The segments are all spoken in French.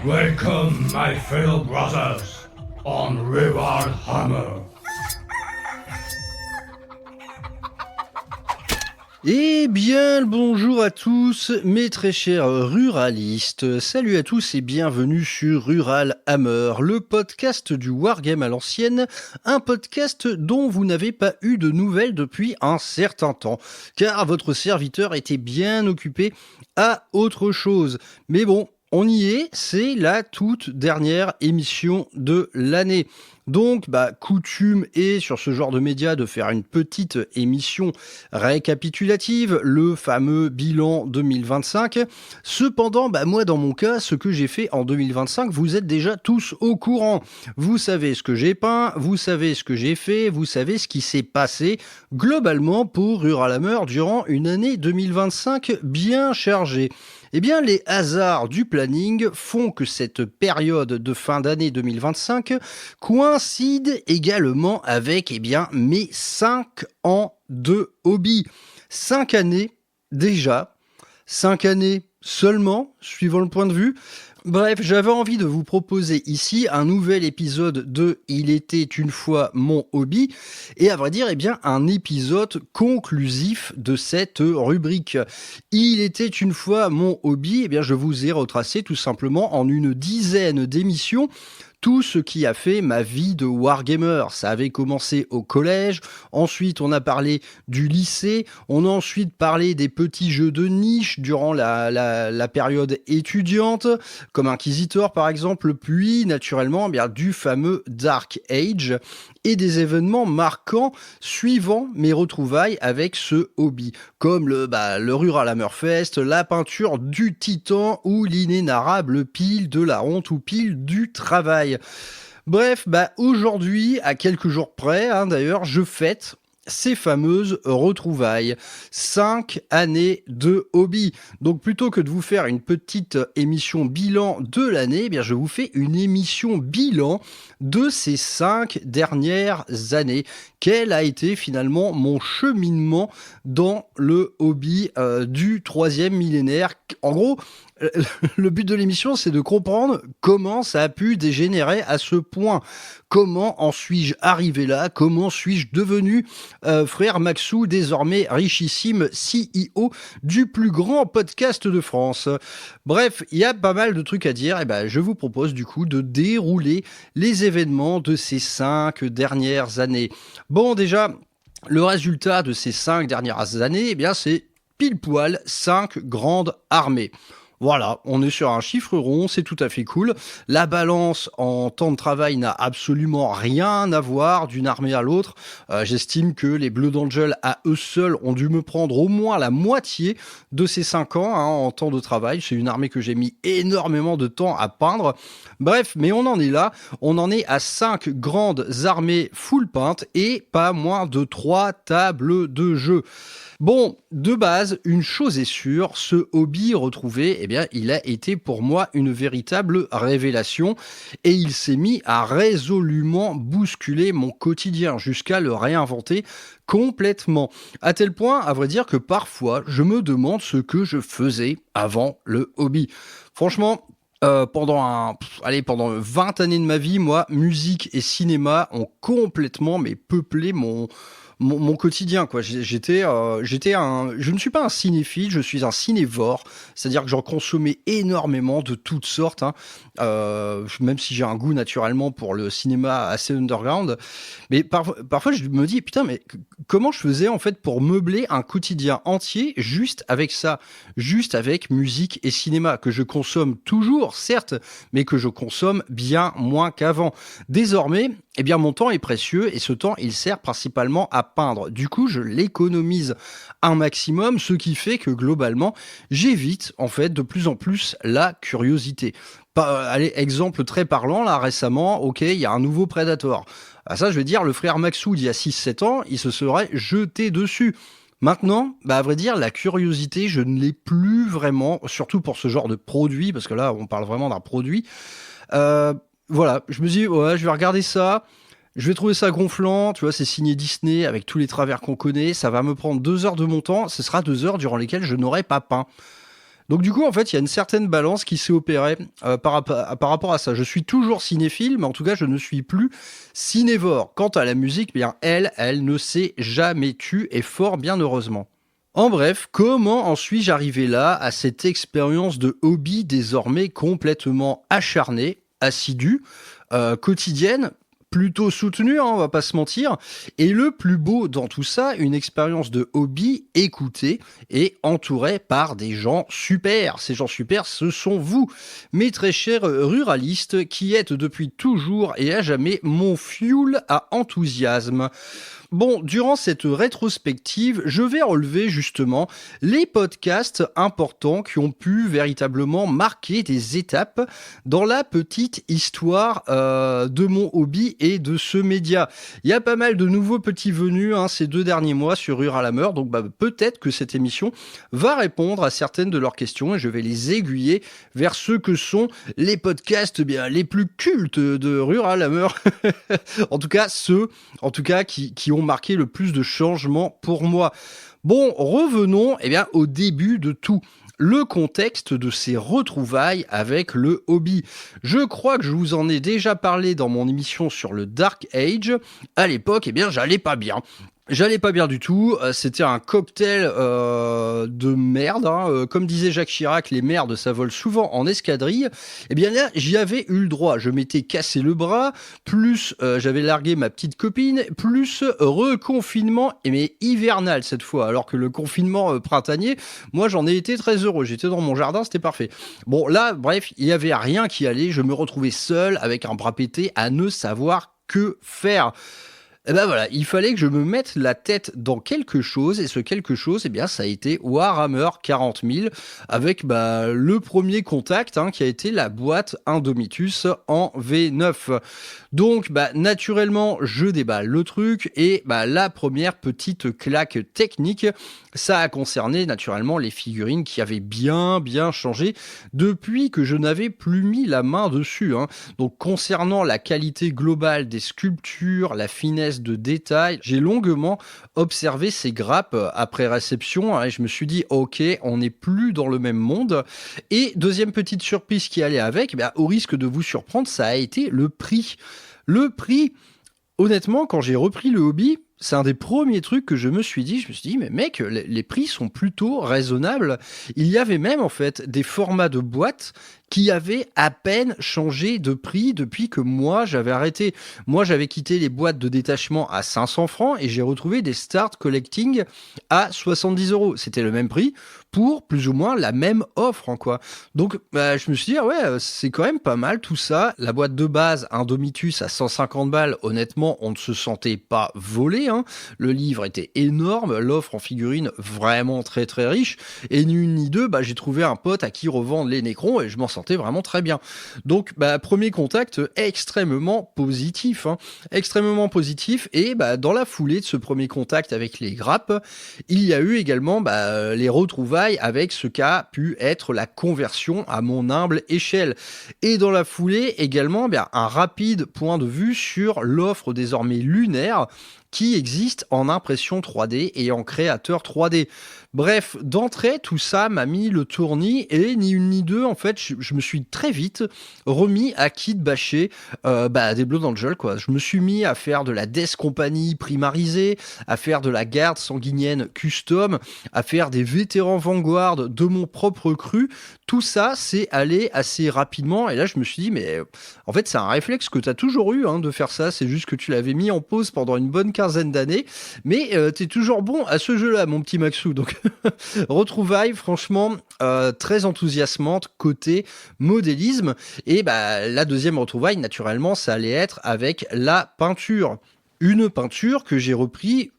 Welcome, my fellow brothers, on Rural Hammer. Eh bien, le bonjour à tous, mes très chers ruralistes. Salut à tous et bienvenue sur Rural Hammer, le podcast du Wargame à l'ancienne, un podcast dont vous n'avez pas eu de nouvelles depuis un certain temps, car votre serviteur était bien occupé à autre chose. Mais bon, on y est, c'est la toute dernière émission de l'année. Donc, coutume est sur ce genre de médias de faire une petite émission récapitulative, le fameux bilan 2025. Cependant, moi dans mon cas, ce que j'ai fait en 2025, vous êtes déjà tous au courant. Vous savez ce que j'ai peint, vous savez ce que j'ai fait, vous savez ce qui s'est passé globalement pour Rural Hammer durant une année 2025 bien chargée. Eh bien, les hasards du planning font que cette période de fin d'année 2025 coïncide également avec mes 5 ans de hobby. 5 années déjà, 5 années seulement, suivant le point de vue. Bref, j'avais envie de vous proposer ici un nouvel épisode de Il était une fois mon hobby et à vrai dire, un épisode conclusif de cette rubrique. Il était une fois mon hobby, je vous ai retracé tout simplement en une dizaine d'émissions tout ce qui a fait ma vie de wargamer. Ça avait commencé au collège, ensuite on a parlé du lycée, on a ensuite parlé des petits jeux de niche durant la période étudiante, comme Inquisitor par exemple, puis naturellement du fameux Dark Age et des événements marquants suivant mes retrouvailles avec ce hobby, comme le Rural Hammer Fest, la peinture du Titan ou l'inénarrable pile de la honte ou pile du travail. Bref, aujourd'hui, à quelques jours près, d'ailleurs, je fête ces fameuses retrouvailles. 5 années de hobby. Donc plutôt que de vous faire une petite émission bilan de l'année, je vous fais une émission bilan de ces 5 dernières années. Quel a été finalement mon cheminement dans le hobby du 3e millénaire? En gros, le but de l'émission, c'est de comprendre comment ça a pu dégénérer à ce point. Comment en suis-je arrivé là? Comment suis-je devenu frère Maxou, désormais richissime CEO du plus grand podcast de France? Bref, il y a pas mal de trucs à dire. Je vous propose du coup de dérouler les événements de ces 5 dernières années. Bon, déjà, le résultat de ces 5 dernières années, c'est pile poil 5 grandes armées. Voilà, on est sur un chiffre rond, c'est tout à fait cool. La balance en temps de travail n'a absolument rien à voir d'une armée à l'autre. J'estime que les Blood Angels à eux seuls ont dû me prendre au moins la moitié de ces 5 ans en temps de travail. C'est une armée que j'ai mis énormément de temps à peindre. Bref, mais on en est là. On en est à 5 grandes armées full peintes et pas moins de 3 tables de jeu. Bon, de base, une chose est sûre, ce hobby retrouvé, il a été pour moi une véritable révélation et il s'est mis à résolument bousculer mon quotidien jusqu'à le réinventer complètement. À tel point, à vrai dire, que parfois, je me demande ce que je faisais avant le hobby. Franchement, pendant 20 années de ma vie, moi, musique et cinéma ont complètement peuplé mon quotidien, quoi. Je ne suis pas un cinéphile, je suis un cinévore, c'est-à-dire que j'en consommais énormément de toutes sortes, même si j'ai un goût naturellement pour le cinéma assez underground, mais parfois je me dis, putain, mais comment je faisais en fait pour meubler un quotidien entier juste avec ça, juste avec musique et cinéma, que je consomme toujours, certes, mais que je consomme bien moins qu'avant. Désormais, mon temps est précieux et ce temps, il sert principalement à peindre. Du coup, je l'économise un maximum, ce qui fait que globalement, j'évite en fait de plus en plus la curiosité. Allez, exemple très parlant, là récemment, il y a un nouveau Predator. Ça, je vais dire, le frère Maxou d'il y a 6-7 ans, il se serait jeté dessus. Maintenant, à vrai dire, la curiosité, je ne l'ai plus vraiment, surtout pour ce genre de produit, parce que là, on parle vraiment d'un produit. Voilà, je me dis, ouais, je vais regarder ça, je vais trouver ça gonflant, tu vois, c'est signé Disney avec tous les travers qu'on connaît, ça va me prendre 2 heures de mon temps, ce sera 2 heures durant lesquelles je n'aurai pas peint. Donc du coup, en fait, il y a une certaine balance qui s'est opérée par rapport à ça. Je suis toujours cinéphile, mais en tout cas, je ne suis plus cinévore. Quant à la musique, bien, elle ne s'est jamais tue, et fort bien heureusement. En bref, comment en suis-je arrivé là, à cette expérience de hobby désormais complètement acharnée, assidue, quotidienne, plutôt soutenue, hein, on va pas se mentir, et le plus beau dans tout ça, une expérience de hobby écoutée et entourée par des gens super. Ces gens super, ce sont vous, mes très chers ruralistes, qui êtes depuis toujours et à jamais mon fuel à enthousiasme. Bon, durant cette rétrospective, je vais relever justement les podcasts importants qui ont pu véritablement marquer des étapes dans la petite histoire de mon hobby et de ce média. Il y a pas mal de nouveaux petits venus ces 2 derniers mois sur Rural Hammer, donc peut-être que cette émission va répondre à certaines de leurs questions et je vais les aiguiller vers ce que sont les podcasts les plus cultes de Rural Hammer. En tout cas, ceux qui ont marqué le plus de changements pour moi. Bon, revenons au début de tout. Le contexte de ces retrouvailles avec le hobby. Je crois que je vous en ai déjà parlé dans mon émission sur le Dark Age. À l'époque, j'allais pas bien. J'allais pas bien du tout, c'était un cocktail de merde, comme disait Jacques Chirac, les merdes ça vole souvent en escadrille. Et bien là, j'y avais eu le droit, je m'étais cassé le bras, plus j'avais largué ma petite copine, plus reconfinement, mais hivernal cette fois, alors que le confinement printanier, moi j'en ai été très heureux, j'étais dans mon jardin, c'était parfait. Bon là, bref, il y avait rien qui allait, je me retrouvais seul avec un bras pété à ne savoir que faire. Et voilà, il fallait que je me mette la tête dans quelque chose, et ce quelque chose, ça a été Warhammer 40 000, avec le premier contact, qui a été la boîte Indomitus en V9. Donc, naturellement, je déballe le truc, et la première petite claque technique, ça a concerné naturellement les figurines qui avaient bien changé depuis que je n'avais plus mis la main dessus. Donc, concernant la qualité globale des sculptures, la finesse de détails, j'ai longuement observé ces grappes après réception et je me suis dit ok, on n'est plus dans le même monde. Et deuxième petite surprise qui allait avec, au risque de vous surprendre, ça a été le prix. Le prix, honnêtement, quand j'ai repris le hobby, c'est un des premiers trucs que je me suis dit, mais mec, les prix sont plutôt raisonnables. Il y avait même en fait des formats de boîtes qui avaient à peine changé de prix depuis que moi j'avais arrêté. Moi j'avais quitté les boîtes de détachement à 500 francs et j'ai retrouvé des start collecting à 70 €. C'était le même prix pour plus ou moins la même offre quoi. Donc je me suis dit c'est quand même pas mal tout ça. La boîte de base Indomitus à 150 balles, honnêtement on ne se sentait pas volé. Le livre était énorme, l'offre en figurine vraiment très très riche et ni une ni deux, j'ai trouvé un pote à qui revendre les Necrons et je m'en sentais vraiment très bien. Donc premier contact extrêmement positif, et dans la foulée de ce premier contact avec les grappes, il y a eu également les retrouvailles avec ce qu'a pu être la conversion à mon humble échelle. Et dans la foulée également un rapide point de vue sur l'offre désormais lunaire qui existe en impression 3D et en créateur 3D. Bref, d'entrée, tout ça m'a mis le tournis et ni une ni deux, en fait, je me suis très vite remis à kit bâcher des Blood Angel, quoi. Je me suis mis à faire de la Death Company primarisée, à faire de la garde sanguinienne custom, à faire des vétérans Vanguard de mon propre cru. Tout ça, c'est allé assez rapidement et là, je me suis dit, mais en fait, c'est un réflexe que tu as toujours eu de faire ça, c'est juste que tu l'avais mis en pause pendant une bonne quinzaine d'années, mais t'es toujours bon à ce jeu-là, mon petit Maxou. Donc, retrouvailles, franchement, très enthousiasmante côté modélisme. Et la deuxième retrouvaille, naturellement, ça allait être avec la peinture. Une peinture que j'ai repris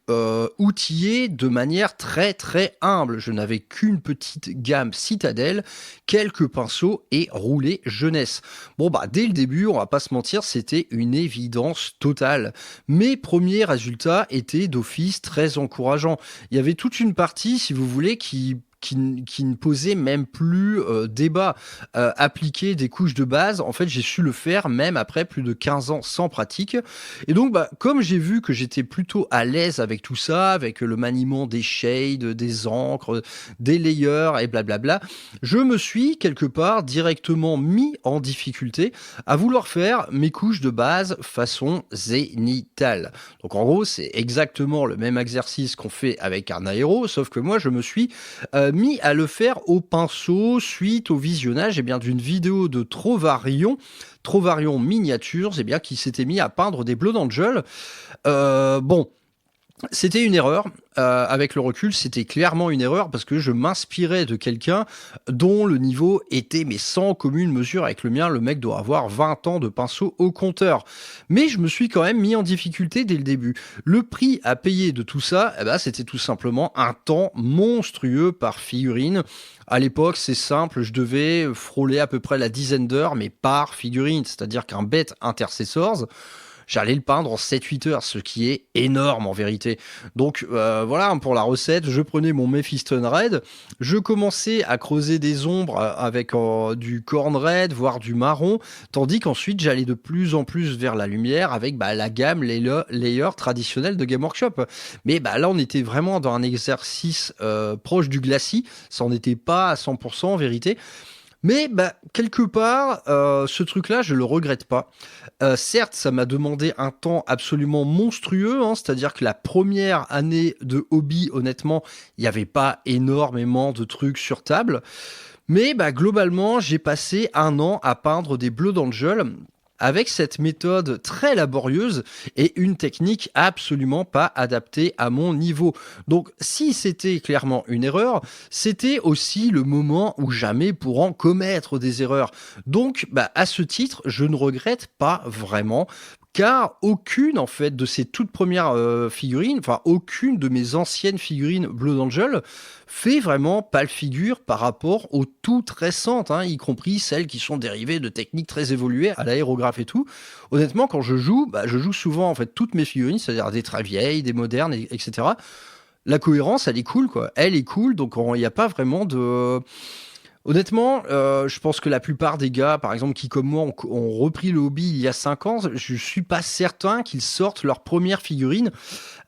outillée de manière très très humble. Je n'avais qu'une petite gamme citadelle, quelques pinceaux et roulé jeunesse. Bon dès le début, on va pas se mentir, c'était une évidence totale. Mes premiers résultats étaient d'office très encourageants. Il y avait toute une partie, si vous voulez, qui qui ne posait même plus débat. Appliquer des couches de base, en fait, j'ai su le faire même après plus de 15 ans sans pratique. Et donc, comme j'ai vu que j'étais plutôt à l'aise avec tout ça, avec le maniement des shades, des encres, des layers et blablabla, je me suis quelque part directement mis en difficulté à vouloir faire mes couches de base façon zénithale. Donc en gros, c'est exactement le même exercice qu'on fait avec un aéro, sauf que moi, je me suis mis à le faire au pinceau suite au visionnage d'une vidéo de Trovarion Miniatures, qui s'était mis à peindre des Blood Angel. Bon, c'était une erreur. Avec le recul, c'était clairement une erreur parce que je m'inspirais de quelqu'un dont le niveau était sans commune mesure avec le mien. Le mec doit avoir 20 ans de pinceau au compteur. Mais je me suis quand même mis en difficulté dès le début. Le prix à payer de tout ça, c'était tout simplement un temps monstrueux par figurine. À l'époque, c'est simple, je devais frôler à peu près la dizaine d'heures, mais par figurine. C'est-à-dire qu'un bête Intercessors, j'allais le peindre en 7-8 heures, ce qui est énorme en vérité. Donc voilà, pour la recette, je prenais mon Mephiston Red, je commençais à creuser des ombres avec du Corn Red, voire du marron, tandis qu'ensuite j'allais de plus en plus vers la lumière avec la gamme layer traditionnelle de Game Workshop. Mais là, on était vraiment dans un exercice proche du glacis, ça n'en était pas à 100% en vérité. Mais quelque part, ce truc-là, je le regrette pas. Certes, ça m'a demandé un temps absolument monstrueux, c'est-à-dire que la première année de hobby, honnêtement, il n'y avait pas énormément de trucs sur table. Mais globalement, j'ai passé 1 an à peindre des Blood Angel avec cette méthode très laborieuse et une technique absolument pas adaptée à mon niveau. Donc si c'était clairement une erreur, c'était aussi le moment où jamais pour en commettre des erreurs. Donc à ce titre, je ne regrette pas vraiment, car aucune en fait de ces toutes premières figurines, enfin aucune de mes anciennes figurines Blood Angel fait vraiment pâle figure par rapport aux toutes récentes, y compris celles qui sont dérivées de techniques très évoluées à l'aérographe et tout. Honnêtement, quand je joue souvent en fait toutes mes figurines, c'est-à-dire des très vieilles, des modernes, etc. La cohérence, elle est cool, quoi. Elle est cool, donc il n'y a pas vraiment de... Honnêtement, je pense que la plupart des gars, par exemple, qui comme moi ont repris le hobby il y a 5 ans, je suis pas certain qu'ils sortent leur première figurine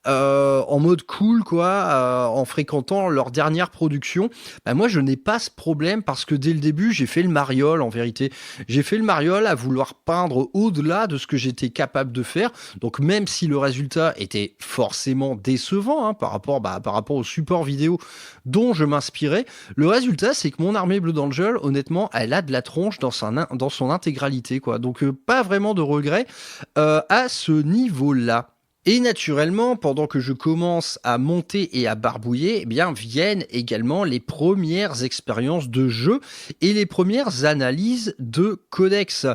en mode cool, quoi, en fréquentant leur dernière production. Moi, je n'ai pas ce problème parce que dès le début, j'ai fait le mariole, en vérité. J'ai fait le mariole à vouloir peindre au-delà de ce que j'étais capable de faire. Donc, même si le résultat était forcément décevant par rapport au support vidéo dont je m'inspirais, le résultat, c'est que mon armée Blood Angel, honnêtement, elle a de la tronche dans son intégralité, quoi. Donc, pas vraiment de regret à ce niveau-là. Et naturellement, pendant que je commence à monter et à barbouiller, viennent également les premières expériences de jeu et les premières analyses de codex.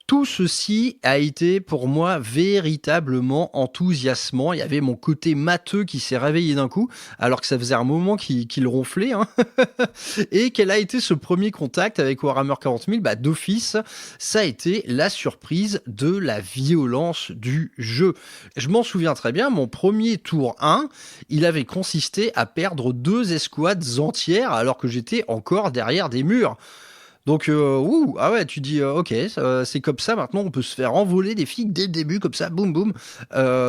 Tout ceci a été pour moi véritablement enthousiasmant. Il y avait mon côté matheux qui s'est réveillé d'un coup, alors que ça faisait un moment qu'il ronflait. Et quel a été ce premier contact avec Warhammer 40 000 d'office, ça a été la surprise de la violence du jeu. Je m'en souviens très bien, mon premier tour 1, il avait consisté à perdre 2 escouades entières alors que j'étais encore derrière des murs. Donc, tu dis, ok, c'est comme ça, maintenant on peut se faire envoler des figues dès le début, comme ça, boum boum.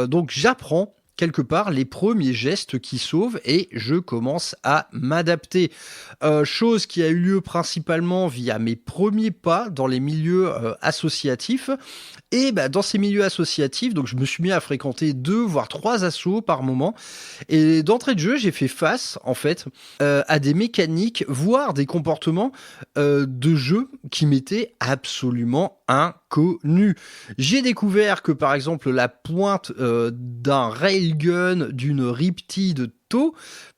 Donc j'apprends quelque part les premiers gestes qui sauvent et je commence à m'adapter. Chose qui a eu lieu principalement via mes premiers pas dans les milieux associatifs. Et dans ces milieux associatifs, donc je me suis mis à fréquenter 2 voire 3 assos par moment. Et d'entrée de jeu, j'ai fait face en fait à des mécaniques, voire des comportements de jeu qui m'étaient absolument inconnus. J'ai découvert que par exemple la pointe d'un railgun d'une Riptide Tau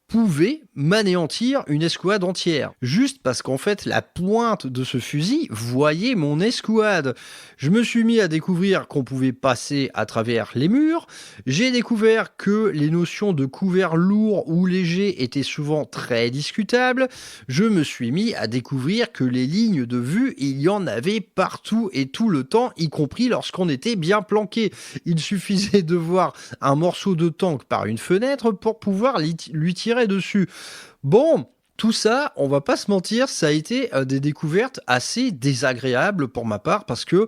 pouvait m'anéantir une escouade entière. Juste parce qu'en fait, la pointe de ce fusil voyait mon escouade. Je me suis mis à découvrir qu'on pouvait passer à travers les murs. J'ai découvert que les notions de couvert lourd ou léger étaient souvent très discutables. Je me suis mis à découvrir que les lignes de vue, il y en avait partout et tout le temps, y compris lorsqu'on était bien planqué. Il suffisait de voir un morceau de tank par une fenêtre pour pouvoir lui tirer dessus. Bon, Tout ça, on va pas se mentir, ça a été des découvertes assez désagréables pour ma part parce que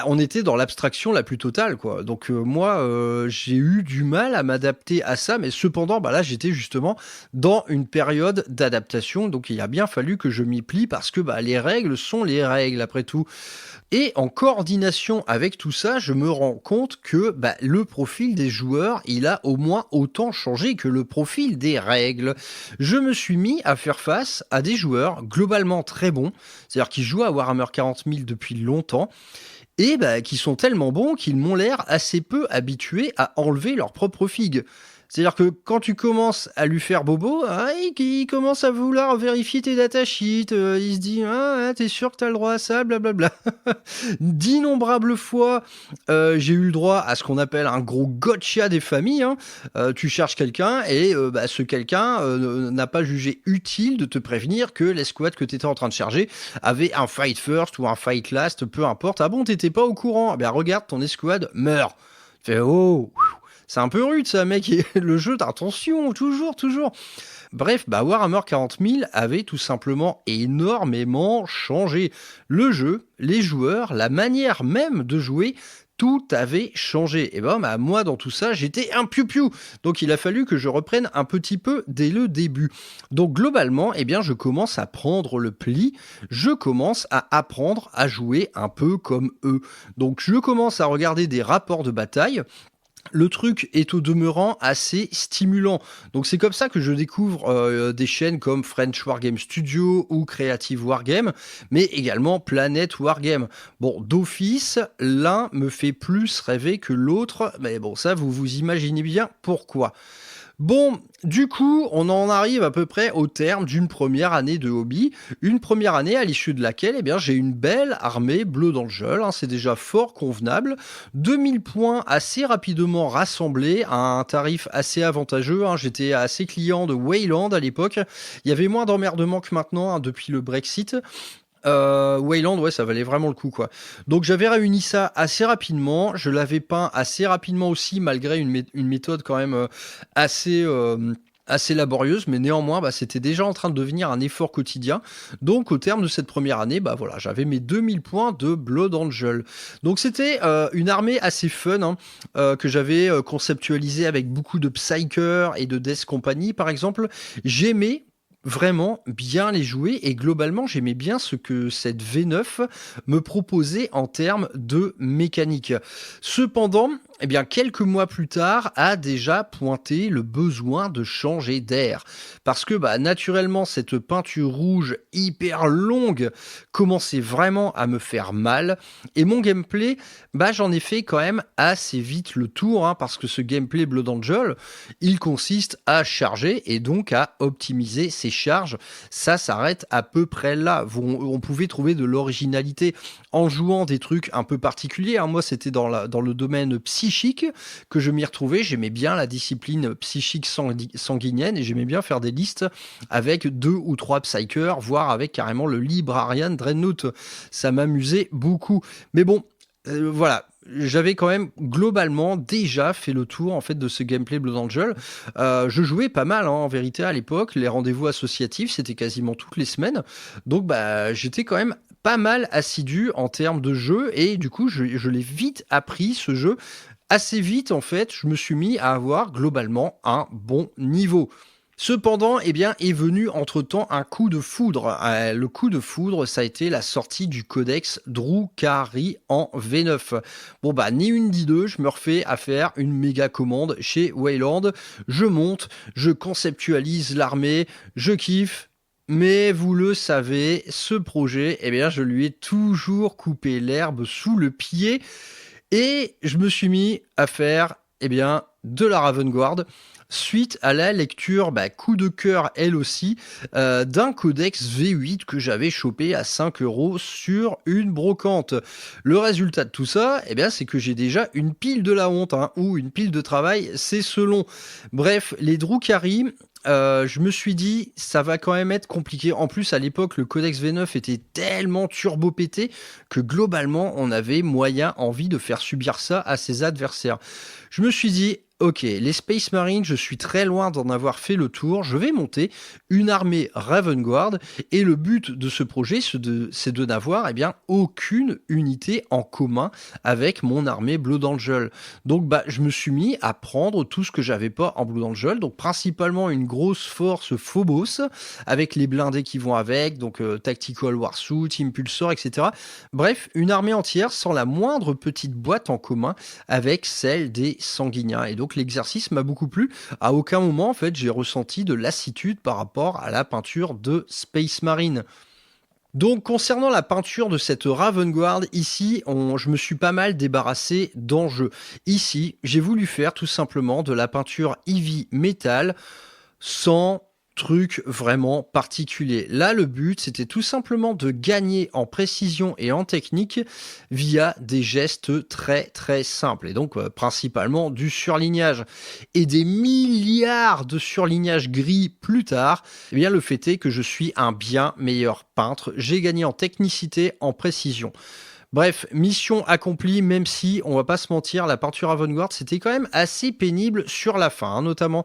on était dans l'abstraction la plus totale, quoi. Donc moi, j'ai eu du mal à m'adapter à ça, mais cependant, là, j'étais justement dans une période d'adaptation, donc il a bien fallu que je m'y plie parce que les règles sont les règles après tout. Et en coordination avec tout ça, je me rends compte que le profil des joueurs, il a au moins autant changé que le profil des règles. Je me suis mis à faire face à des joueurs globalement très bons, c'est-à-dire qui jouent à Warhammer 40 000 depuis longtemps, et qui sont tellement bons qu'ils m'ont l'air assez peu habitués à enlever leur propre figue. C'est-à-dire que quand tu commences à lui faire bobo, il commence à vouloir vérifier tes datasheets, il se dit « Ah, t'es sûr que t'as le droit à ça, blablabla ». D'innombrables fois, j'ai eu le droit à ce qu'on appelle un gros gotcha des familles. Tu cherches quelqu'un et ce quelqu'un n'a pas jugé utile de te prévenir que l'escouade que t'étais en train de charger avait un fight first ou un fight last, peu importe. Ah bon, t'étais pas au courant? Regarde, ton escouade meurt. Fais oh. C'est un peu rude ça, mec, et le jeu d'attention, toujours. Bref, Warhammer 40 000 avait tout simplement énormément changé. Le jeu, les joueurs, la manière même de jouer, tout avait changé. Et moi, dans tout ça, j'étais un piou-piou. Donc, il a fallu que je reprenne un petit peu dès le début. Donc, globalement, je commence à prendre le pli. Je commence à apprendre à jouer un peu comme eux. Donc, je commence à regarder des rapports de bataille. Le truc est au demeurant assez stimulant. Donc c'est comme ça que je découvre des chaînes comme French Wargame Studio ou Creative Wargame, mais également Planet Wargame. Bon, d'office, l'un me fait plus rêver que l'autre, mais bon, ça vous imaginez bien pourquoi. Bon, du coup, on en arrive à peu près au terme d'une première année de hobby. Une première année à l'issue de laquelle j'ai une belle armée Blood Angel, c'est déjà fort convenable. 2000 points assez rapidement rassemblés à un tarif assez avantageux. J'étais assez client de Wayland à l'époque. Il y avait moins d'emmerdements que maintenant depuis le Brexit. Wayland, ouais, ça valait vraiment le coup, quoi. Donc j'avais réuni ça assez rapidement, je l'avais peint assez rapidement aussi, malgré une méthode quand même assez laborieuse, mais néanmoins, c'était déjà en train de devenir un effort quotidien. Donc, au terme de cette première année, j'avais mes 2000 points de Blood Angel. Donc, c'était une armée assez fun, que j'avais conceptualisée avec beaucoup de Psyker et de Death Company, par exemple. J'aimais vraiment bien les jouer et globalement j'aimais bien ce que cette V9 me proposait en termes de mécanique. Cependant, quelques mois plus tard a déjà pointé le besoin de changer d'air parce que naturellement cette peinture rouge hyper longue commençait vraiment à me faire mal et mon gameplay, j'en ai fait quand même assez vite le tour parce que ce gameplay Blood Angel, il consiste à charger et donc à optimiser ses charges. Ça s'arrête à peu près là. On pouvait trouver de l'originalité en jouant des trucs un peu particuliers. Moi, c'était dans le domaine psychique que je m'y retrouvais. J'aimais bien la discipline psychique sanguinienne et j'aimais bien faire des listes avec 2 ou 3 psychers, voire avec carrément le Librarian Dreadnought. Ça m'amusait beaucoup. Mais bon, voilà. J'avais quand même globalement déjà fait le tour en fait de ce gameplay Blood Angel. Je jouais pas mal en vérité à l'époque. Les rendez-vous associatifs c'était quasiment toutes les semaines. Donc j'étais quand même pas mal assidu en termes de jeu et du coup je l'ai vite appris ce jeu. Assez vite en fait je me suis mis à avoir globalement un bon niveau. Cependant, est venu entre-temps un coup de foudre. Le coup de foudre, ça a été la sortie du codex Drukhari en V9. Bon ni une ni deux, je me refais à faire une méga commande chez Wayland. Je monte, je conceptualise l'armée, je kiffe. Mais vous le savez, ce projet, je lui ai toujours coupé l'herbe sous le pied. Et je me suis mis à faire, de la Ravengard. Suite à la lecture, coup de cœur elle aussi, d'un codex V8 que j'avais chopé à 5 € sur une brocante. Le résultat de tout ça, c'est que j'ai déjà une pile de la honte, ou une pile de travail, c'est selon. Bref, les Drukhari, je me suis dit, ça va quand même être compliqué. En plus, à l'époque, le codex V9 était tellement turbo-pété que globalement, on avait envie de faire subir ça à ses adversaires. Je me suis dit, Ok, les Space Marines, je suis très loin d'en avoir fait le tour. Je vais monter une armée Ravenguard et le but de ce projet, c'est de n'avoir aucune unité en commun avec mon armée Blood Angel. Donc je me suis mis à prendre tout ce que j'avais pas en Blood Angel, donc principalement une grosse force Phobos avec les blindés qui vont avec, donc Tactical Warsuit, Impulsor, etc. Bref, une armée entière sans la moindre petite boîte en commun avec celle des Sanguiniens. Et donc l'exercice m'a beaucoup plu. À aucun moment, en fait, j'ai ressenti de lassitude par rapport à la peinture de Space Marine. Donc concernant la peinture de cette Ravenguard, ici, je me suis pas mal débarrassé d'enjeux. Ici, j'ai voulu faire tout simplement de la peinture Heavy Metal sans truc vraiment particulier. Là, le but, c'était tout simplement de gagner en précision et en technique via des gestes très très simples. Et donc, principalement du surlignage. Et des milliards de surlignages gris plus tard, eh bien, le fait est que je suis un bien meilleur peintre. J'ai gagné en technicité, en précision. Bref, mission accomplie, même si, on va pas se mentir, la peinture Avant-Garde, c'était quand même assez pénible sur la fin, notamment.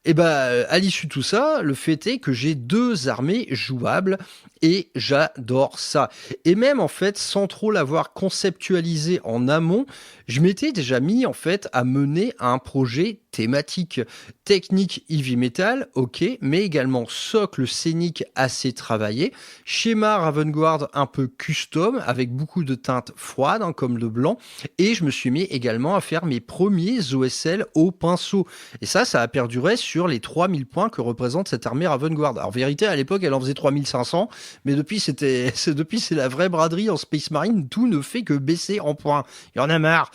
Et à l'issue de tout ça, le fait est que j'ai 2 armées jouables et j'adore ça. Et même en fait, sans trop l'avoir conceptualisé en amont, je m'étais déjà mis en fait à mener un projet thématique. Technique heavy metal, ok, mais également socle scénique assez travaillé, schéma Ravenguard un peu custom avec beaucoup de teintes froides comme le blanc, et je me suis mis également à faire mes premiers OSL au pinceau. Et ça a perduré sur les 3000 points que représente cette armée Ravenguard. Alors, vérité, à l'époque, elle en faisait 3500, mais depuis, c'est la vraie braderie en Space Marine. Tout ne fait que baisser en points. Il y en a marre.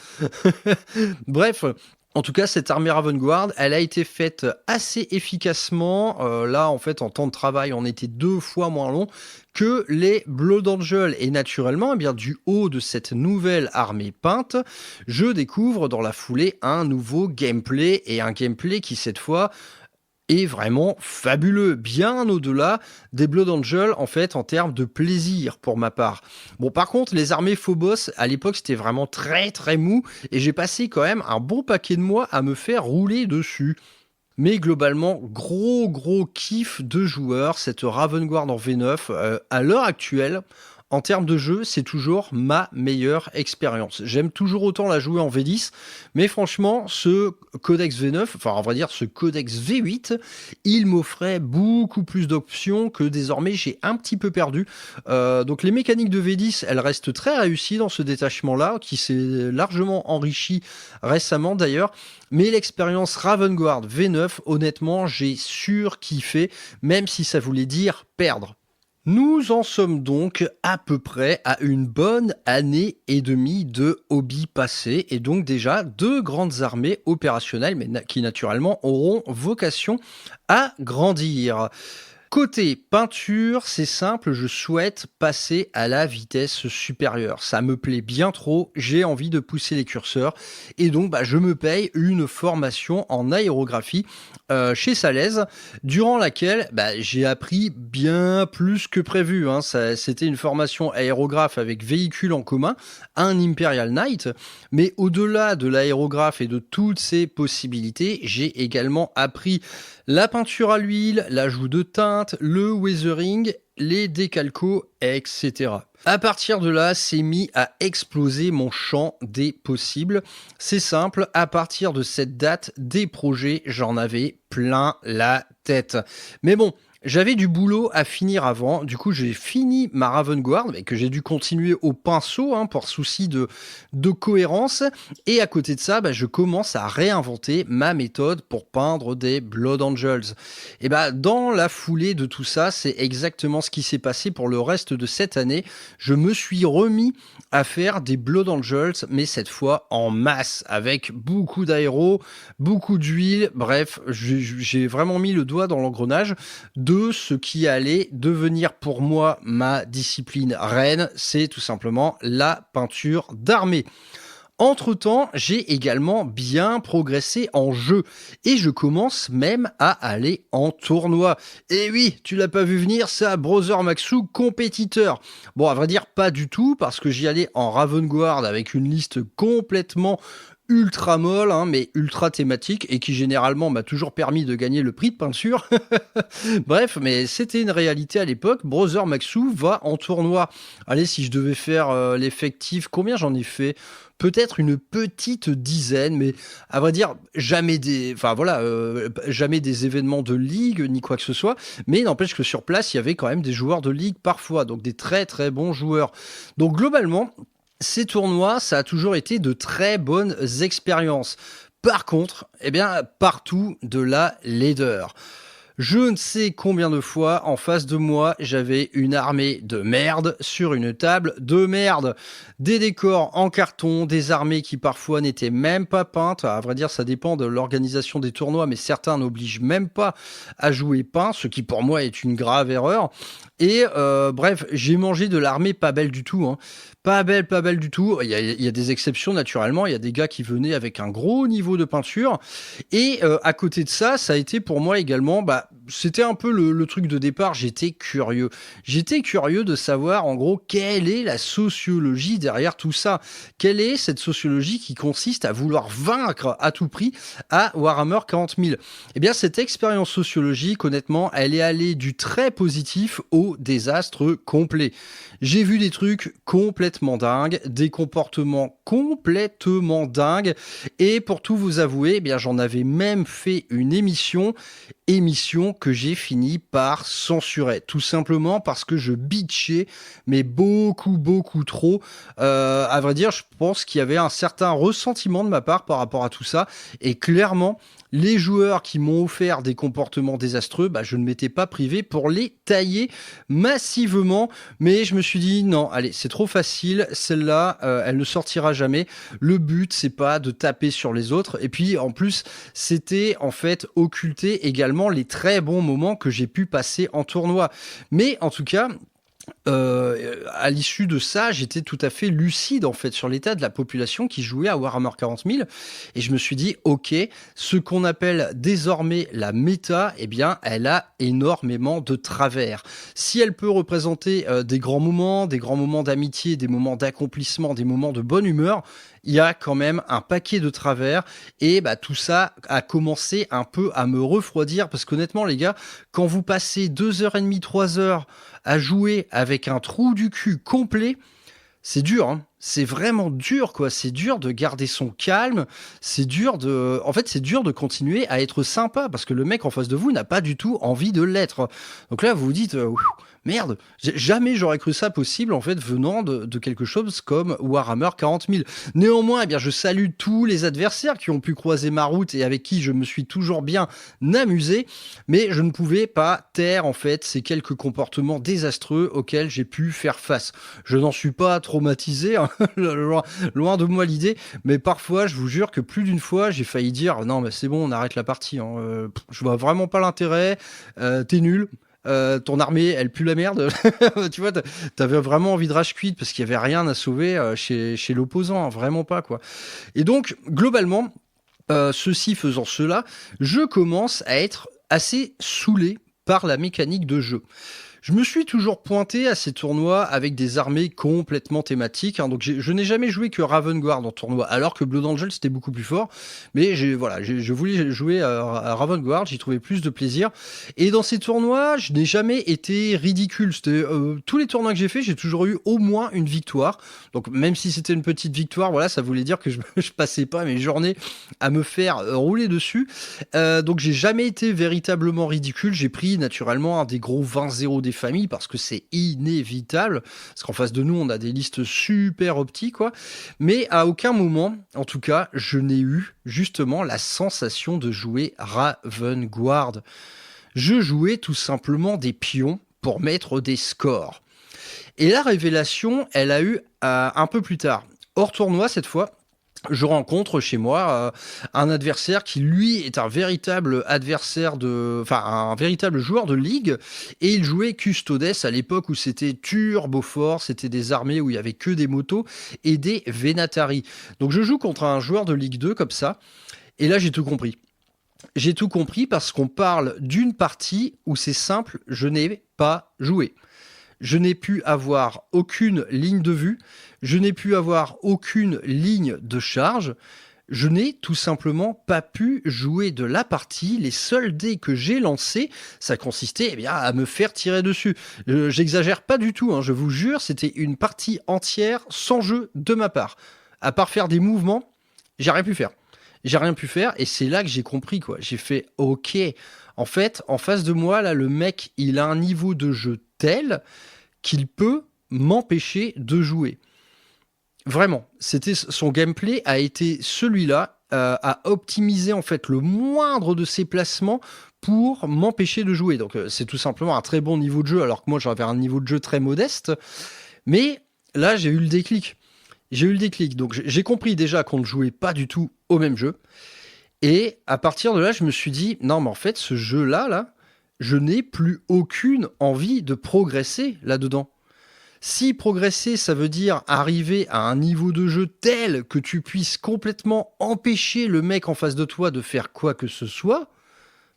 Bref. En tout cas, cette armée Ravenguard, elle a été faite assez efficacement. Là, en fait, en temps de travail, on était 2 fois moins long que les Blood Angel. Et naturellement, du haut de cette nouvelle armée peinte, je découvre dans la foulée un nouveau gameplay, et un gameplay qui, cette fois, est vraiment fabuleux, bien au-delà des Blood Angel en fait en termes de plaisir pour ma part. Bon, par contre, les armées Phobos à l'époque c'était vraiment très très mou et j'ai passé quand même un bon paquet de mois à me faire rouler dessus. Mais globalement, gros kiff de joueur, cette Ravenguard en V9 à l'heure actuelle. En termes de jeu, c'est toujours ma meilleure expérience. J'aime toujours autant la jouer en V10, mais franchement, ce codex V9, enfin on va dire ce codex V8, il m'offrait beaucoup plus d'options que désormais j'ai un petit peu perdu. Donc les mécaniques de V10, elles restent très réussies dans ce détachement-là, qui s'est largement enrichi récemment d'ailleurs. Mais l'expérience Ravenguard V9, honnêtement, j'ai surkiffé, même si ça voulait dire perdre. Nous en sommes donc à peu près à une bonne année et demie de hobby passé et donc déjà 2 grandes armées opérationnelles mais qui naturellement auront vocation à grandir. Côté peinture, c'est simple, je souhaite passer à la vitesse supérieure. Ça me plaît bien trop, j'ai envie de pousser les curseurs et donc je me paye une formation en aérographie chez Salaise, durant laquelle j'ai appris bien plus que prévu. C'était une formation aérographe avec véhicule en commun, un Imperial Knight, mais au-delà de l'aérographe et de toutes ses possibilités, j'ai également appris la peinture à l'huile, l'ajout de teintes, le weathering, les décalcos, etc. À partir de là, c'est mis à exploser mon champ des possibles. C'est simple, à partir de cette date, des projets, j'en avais plein la tête. Mais bon, j'avais du boulot à finir avant, du coup j'ai fini ma Ravenguard, mais que j'ai dû continuer au pinceau pour souci de cohérence, et à côté de ça, je commence à réinventer ma méthode pour peindre des Blood Angels. Et dans la foulée de tout ça, c'est exactement ce qui s'est passé pour le reste de cette année. Je me suis remis à faire des Blood Angels, mais cette fois en masse, avec beaucoup d'aéro, beaucoup d'huile, bref, j'ai vraiment mis le doigt dans l'engrenage de ce qui allait devenir pour moi ma discipline reine, c'est tout simplement la peinture d'armée. Entre-temps, j'ai également bien progressé en jeu et je commence même à aller en tournoi. Et oui, tu l'as pas vu venir, ça, Brother Maxou compétiteur. Bon, à vrai dire, pas du tout, parce que j'y allais en Ravenguard avec une liste complètement ultra molle, hein, mais ultra thématique, et qui généralement m'a toujours permis de gagner le prix de peinture. Bref, mais c'était une réalité à l'époque. Brother Maxou va en tournoi. Allez, si je devais faire l'effectif, combien j'en ai fait? Peut-être une petite dizaine, mais à vrai dire, jamais jamais des événements de ligue ni quoi que ce soit. Mais n'empêche que sur place, il y avait quand même des joueurs de ligue parfois, donc des très très bons joueurs. Donc globalement, ces tournois, ça a toujours été de très bonnes expériences. Par contre, partout de la laideur. Je ne sais combien de fois, en face de moi, j'avais une armée de merde sur une table de merde. Des décors en carton, des armées qui parfois n'étaient même pas peintes. À vrai dire, ça dépend de l'organisation des tournois, mais certains n'obligent même pas à jouer peint, ce qui pour moi est une grave erreur. Et bref, j'ai mangé de l'armée pas belle du tout, hein. Pas belle du tout. Il y a des exceptions naturellement. Il y a des gars qui venaient avec un gros niveau de peinture. Et à côté de ça, ça a été pour moi également, c'était un peu le truc de départ. J'étais curieux. J'étais curieux de savoir en gros quelle est la sociologie derrière tout ça. Quelle est cette sociologie qui consiste à vouloir vaincre à tout prix à Warhammer 40 000. Eh bien, cette expérience sociologique, honnêtement, elle est allée du très positif au désastre complet. J'ai vu des trucs complètement dingues, des comportements complètement dingues, et pour tout vous avouer, j'en avais même fait une émission que j'ai fini par censurer, tout simplement parce que je bitchais, mais beaucoup trop. À vrai dire, je pense qu'il y avait un certain ressentiment de ma part par rapport à tout ça, et clairement, les joueurs qui m'ont offert des comportements désastreux, je ne m'étais pas privé pour les tailler massivement, mais je me suis dit non, allez, c'est trop facile, celle-là, elle ne sortira jamais. Le but, c'est pas de taper sur les autres, et puis en plus, c'était en fait occulter également les très bons moments que j'ai pu passer en tournoi. Mais en tout cas, à l'issue de ça, j'étais tout à fait lucide en fait sur l'état de la population qui jouait à Warhammer 40 000, et je me suis dit ok, ce qu'on appelle désormais la méta, elle a énormément de travers. Si elle peut représenter des grands moments d'amitié, des moments d'accomplissement, des moments de bonne humeur, il y a quand même un paquet de travers, et tout ça a commencé un peu à me refroidir, parce qu'honnêtement les gars, quand vous passez 2h30, 3 heures à jouer avec un trou du cul complet, c'est dur, hein. C'est vraiment dur, quoi. C'est dur de garder son calme. C'est dur de continuer à être sympa, parce que le mec en face de vous n'a pas du tout envie de l'être. Donc là, vous vous dites, merde, jamais j'aurais cru ça possible, en fait, venant de quelque chose comme Warhammer 40 000. Néanmoins, je salue tous les adversaires qui ont pu croiser ma route et avec qui je me suis toujours bien amusé, mais je ne pouvais pas taire, en fait, ces quelques comportements désastreux auxquels j'ai pu faire face. Je n'en suis pas traumatisé, hein. Loin de moi l'idée, mais parfois je vous jure que plus d'une fois j'ai failli dire non mais c'est bon, on arrête la partie, hein. Je vois vraiment pas l'intérêt, t'es nul, ton armée elle pue la merde. Tu vois, t'avais vraiment envie de rage quit parce qu'il y avait rien à sauver chez l'opposant, hein, vraiment pas quoi. Et donc globalement, ceci faisant cela, je commence à être assez saoulé par la mécanique de jeu. Je me suis toujours pointé à ces tournois avec des armées complètement thématiques, hein. Donc je n'ai jamais joué que Ravengard en tournoi, alors que Blood Angel c'était beaucoup plus fort. Mais je voulais jouer à Ravengard, j'y trouvais plus de plaisir. Et dans ces tournois, je n'ai jamais été ridicule. C'était tous les tournois que j'ai fait, j'ai toujours eu au moins une victoire. Donc même si c'était une petite victoire, voilà, ça voulait dire que je passais pas mes journées à me faire rouler dessus. Donc j'ai jamais été véritablement ridicule. J'ai pris naturellement un des gros 20-0 des familles, parce que c'est inévitable, parce qu'en face de nous on a des listes super optiques quoi, mais à aucun moment en tout cas je n'ai eu justement la sensation de jouer Ravengard. Je jouais tout simplement des pions pour mettre des scores, et la révélation elle a eu un peu plus tard, hors tournoi cette fois. Je rencontre chez moi un adversaire qui, lui, est un véritable un véritable joueur de ligue, et il jouait Custodes à l'époque où c'était turbo fort, c'était des armées où il y avait que des motos et des Venatari. Donc je joue contre un joueur de Ligue 2 comme ça, et là j'ai tout compris. J'ai tout compris parce qu'on parle d'une partie où c'est simple, je n'ai pas joué. Je n'ai pu avoir aucune ligne de vue, je n'ai pu avoir aucune ligne de charge, je n'ai tout simplement pas pu jouer de la partie. Les seuls dés que j'ai lancés, ça consistait à me faire tirer dessus. J'exagère pas du tout, je vous jure, c'était une partie entière sans jeu de ma part. À part faire des mouvements, j'ai rien pu faire. Et c'est là que j'ai compris, quoi. J'ai fait OK. En fait, en face de moi, là, le mec, il a un niveau de jeu tel qu'il peut m'empêcher de jouer. Vraiment, son gameplay a été celui-là, à optimiser en fait le moindre de ses placements pour m'empêcher de jouer. Donc c'est tout simplement un très bon niveau de jeu, alors que moi j'avais un niveau de jeu très modeste. Mais là, j'ai eu le déclic. Donc j'ai compris déjà qu'on ne jouait pas du tout au même jeu. Et à partir de là, je me suis dit, non mais en fait, ce jeu-là, je n'ai plus aucune envie de progresser là-dedans. Si progresser, ça veut dire arriver à un niveau de jeu tel que tu puisses complètement empêcher le mec en face de toi de faire quoi que ce soit,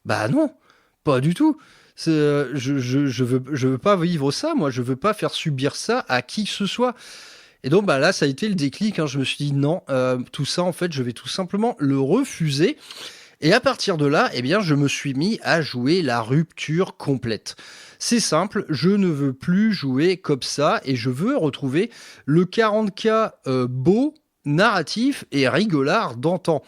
bah non, pas du tout. Je veux pas vivre ça, moi, je veux pas faire subir ça à qui que ce soit. Et donc là, ça a été le déclic, je me suis dit non, tout ça en fait, je vais tout simplement le refuser. Et à partir de là, je me suis mis à jouer la rupture complète. C'est simple, je ne veux plus jouer comme ça et je veux retrouver le 40K beau, narratif et rigolard d'antan.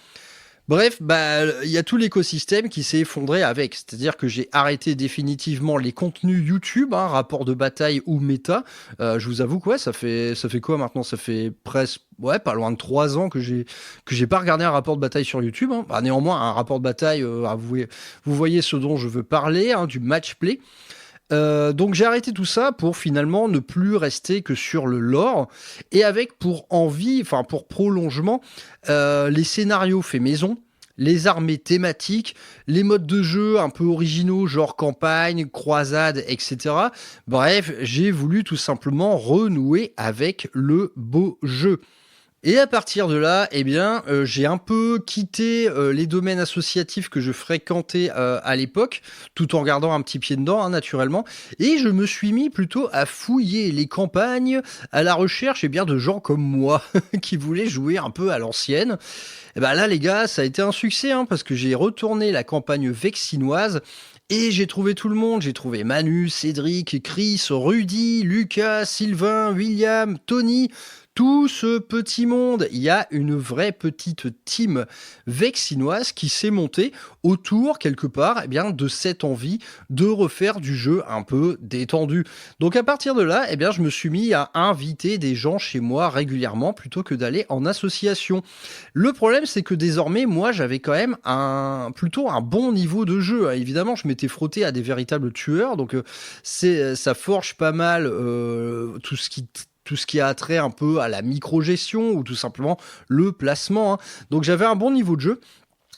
Bref, il y a tout l'écosystème qui s'est effondré avec. C'est-à-dire que j'ai arrêté définitivement les contenus YouTube, rapport de bataille ou méta. Je vous avoue quoi, ça fait quoi maintenant ? Ça fait presque, pas loin de 3 ans que j'ai pas regardé un rapport de bataille sur YouTube. Néanmoins, un rapport de bataille, vous voyez ce dont je veux parler, du match play. Donc j'ai arrêté tout ça pour finalement ne plus rester que sur le lore et avec pour prolongement les scénarios faits maison, les armées thématiques, les modes de jeu un peu originaux genre campagne, croisade, etc. Bref, j'ai voulu tout simplement renouer avec le beau jeu. Et à partir de là, j'ai un peu quitté les domaines associatifs que je fréquentais à l'époque, tout en gardant un petit pied dedans, naturellement. Et je me suis mis plutôt à fouiller les campagnes à la recherche de gens comme moi, qui voulaient jouer un peu à l'ancienne. Et là, les gars, ça a été un succès, parce que j'ai retourné la campagne vexinoise. Et j'ai trouvé tout le monde, j'ai trouvé Manu, Cédric, Chris, Rudy, Lucas, Sylvain, William, Tony, tout ce petit monde. Il y a une vraie petite team vexinoise qui s'est montée autour, quelque part, de cette envie de refaire du jeu un peu détendu. Donc à partir de là, je me suis mis à inviter des gens chez moi régulièrement plutôt que d'aller en association. Le problème, c'est que désormais, moi, j'avais quand même plutôt un bon niveau de jeu. Évidemment, je m'étais frotté à des véritables tueurs, donc ça forge pas mal tout ce qui a trait un peu à la micro-gestion ou tout simplement le placement. Donc j'avais un bon niveau de jeu.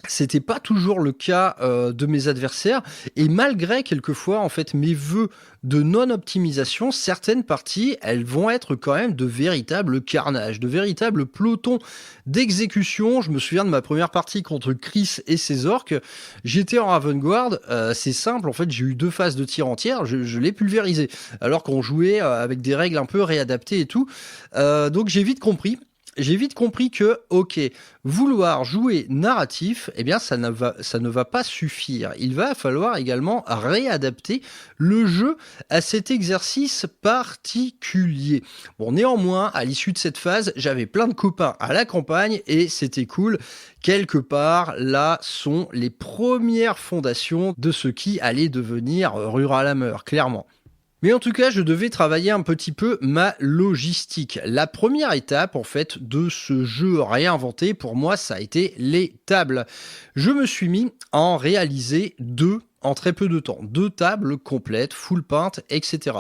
C'était pas toujours le cas de mes adversaires et malgré quelquefois mes vœux de non-optimisation, certaines parties elles vont être quand même de véritables carnages, de véritables pelotons d'exécution. Je me souviens de ma première partie contre Chris et ses orques. J'étais en Ravengard, c'est simple, j'ai eu 2 phases de tir entière, je l'ai pulvérisé alors qu'on jouait avec des règles un peu réadaptées et tout. Donc j'ai vite compris que, vouloir jouer narratif, ça ne va pas suffire. Il va falloir également réadapter le jeu à cet exercice particulier. Bon, néanmoins, à l'issue de cette phase, j'avais plein de copains à la campagne et c'était cool. Quelque part, là sont les premières fondations de ce qui allait devenir Rural Hammer, clairement. Mais en tout cas, je devais travailler un petit peu ma logistique. La première étape, de ce jeu réinventé, pour moi, ça a été les tables. Je me suis mis à en réaliser 2 en très peu de temps. 2 tables complètes, full paint, etc.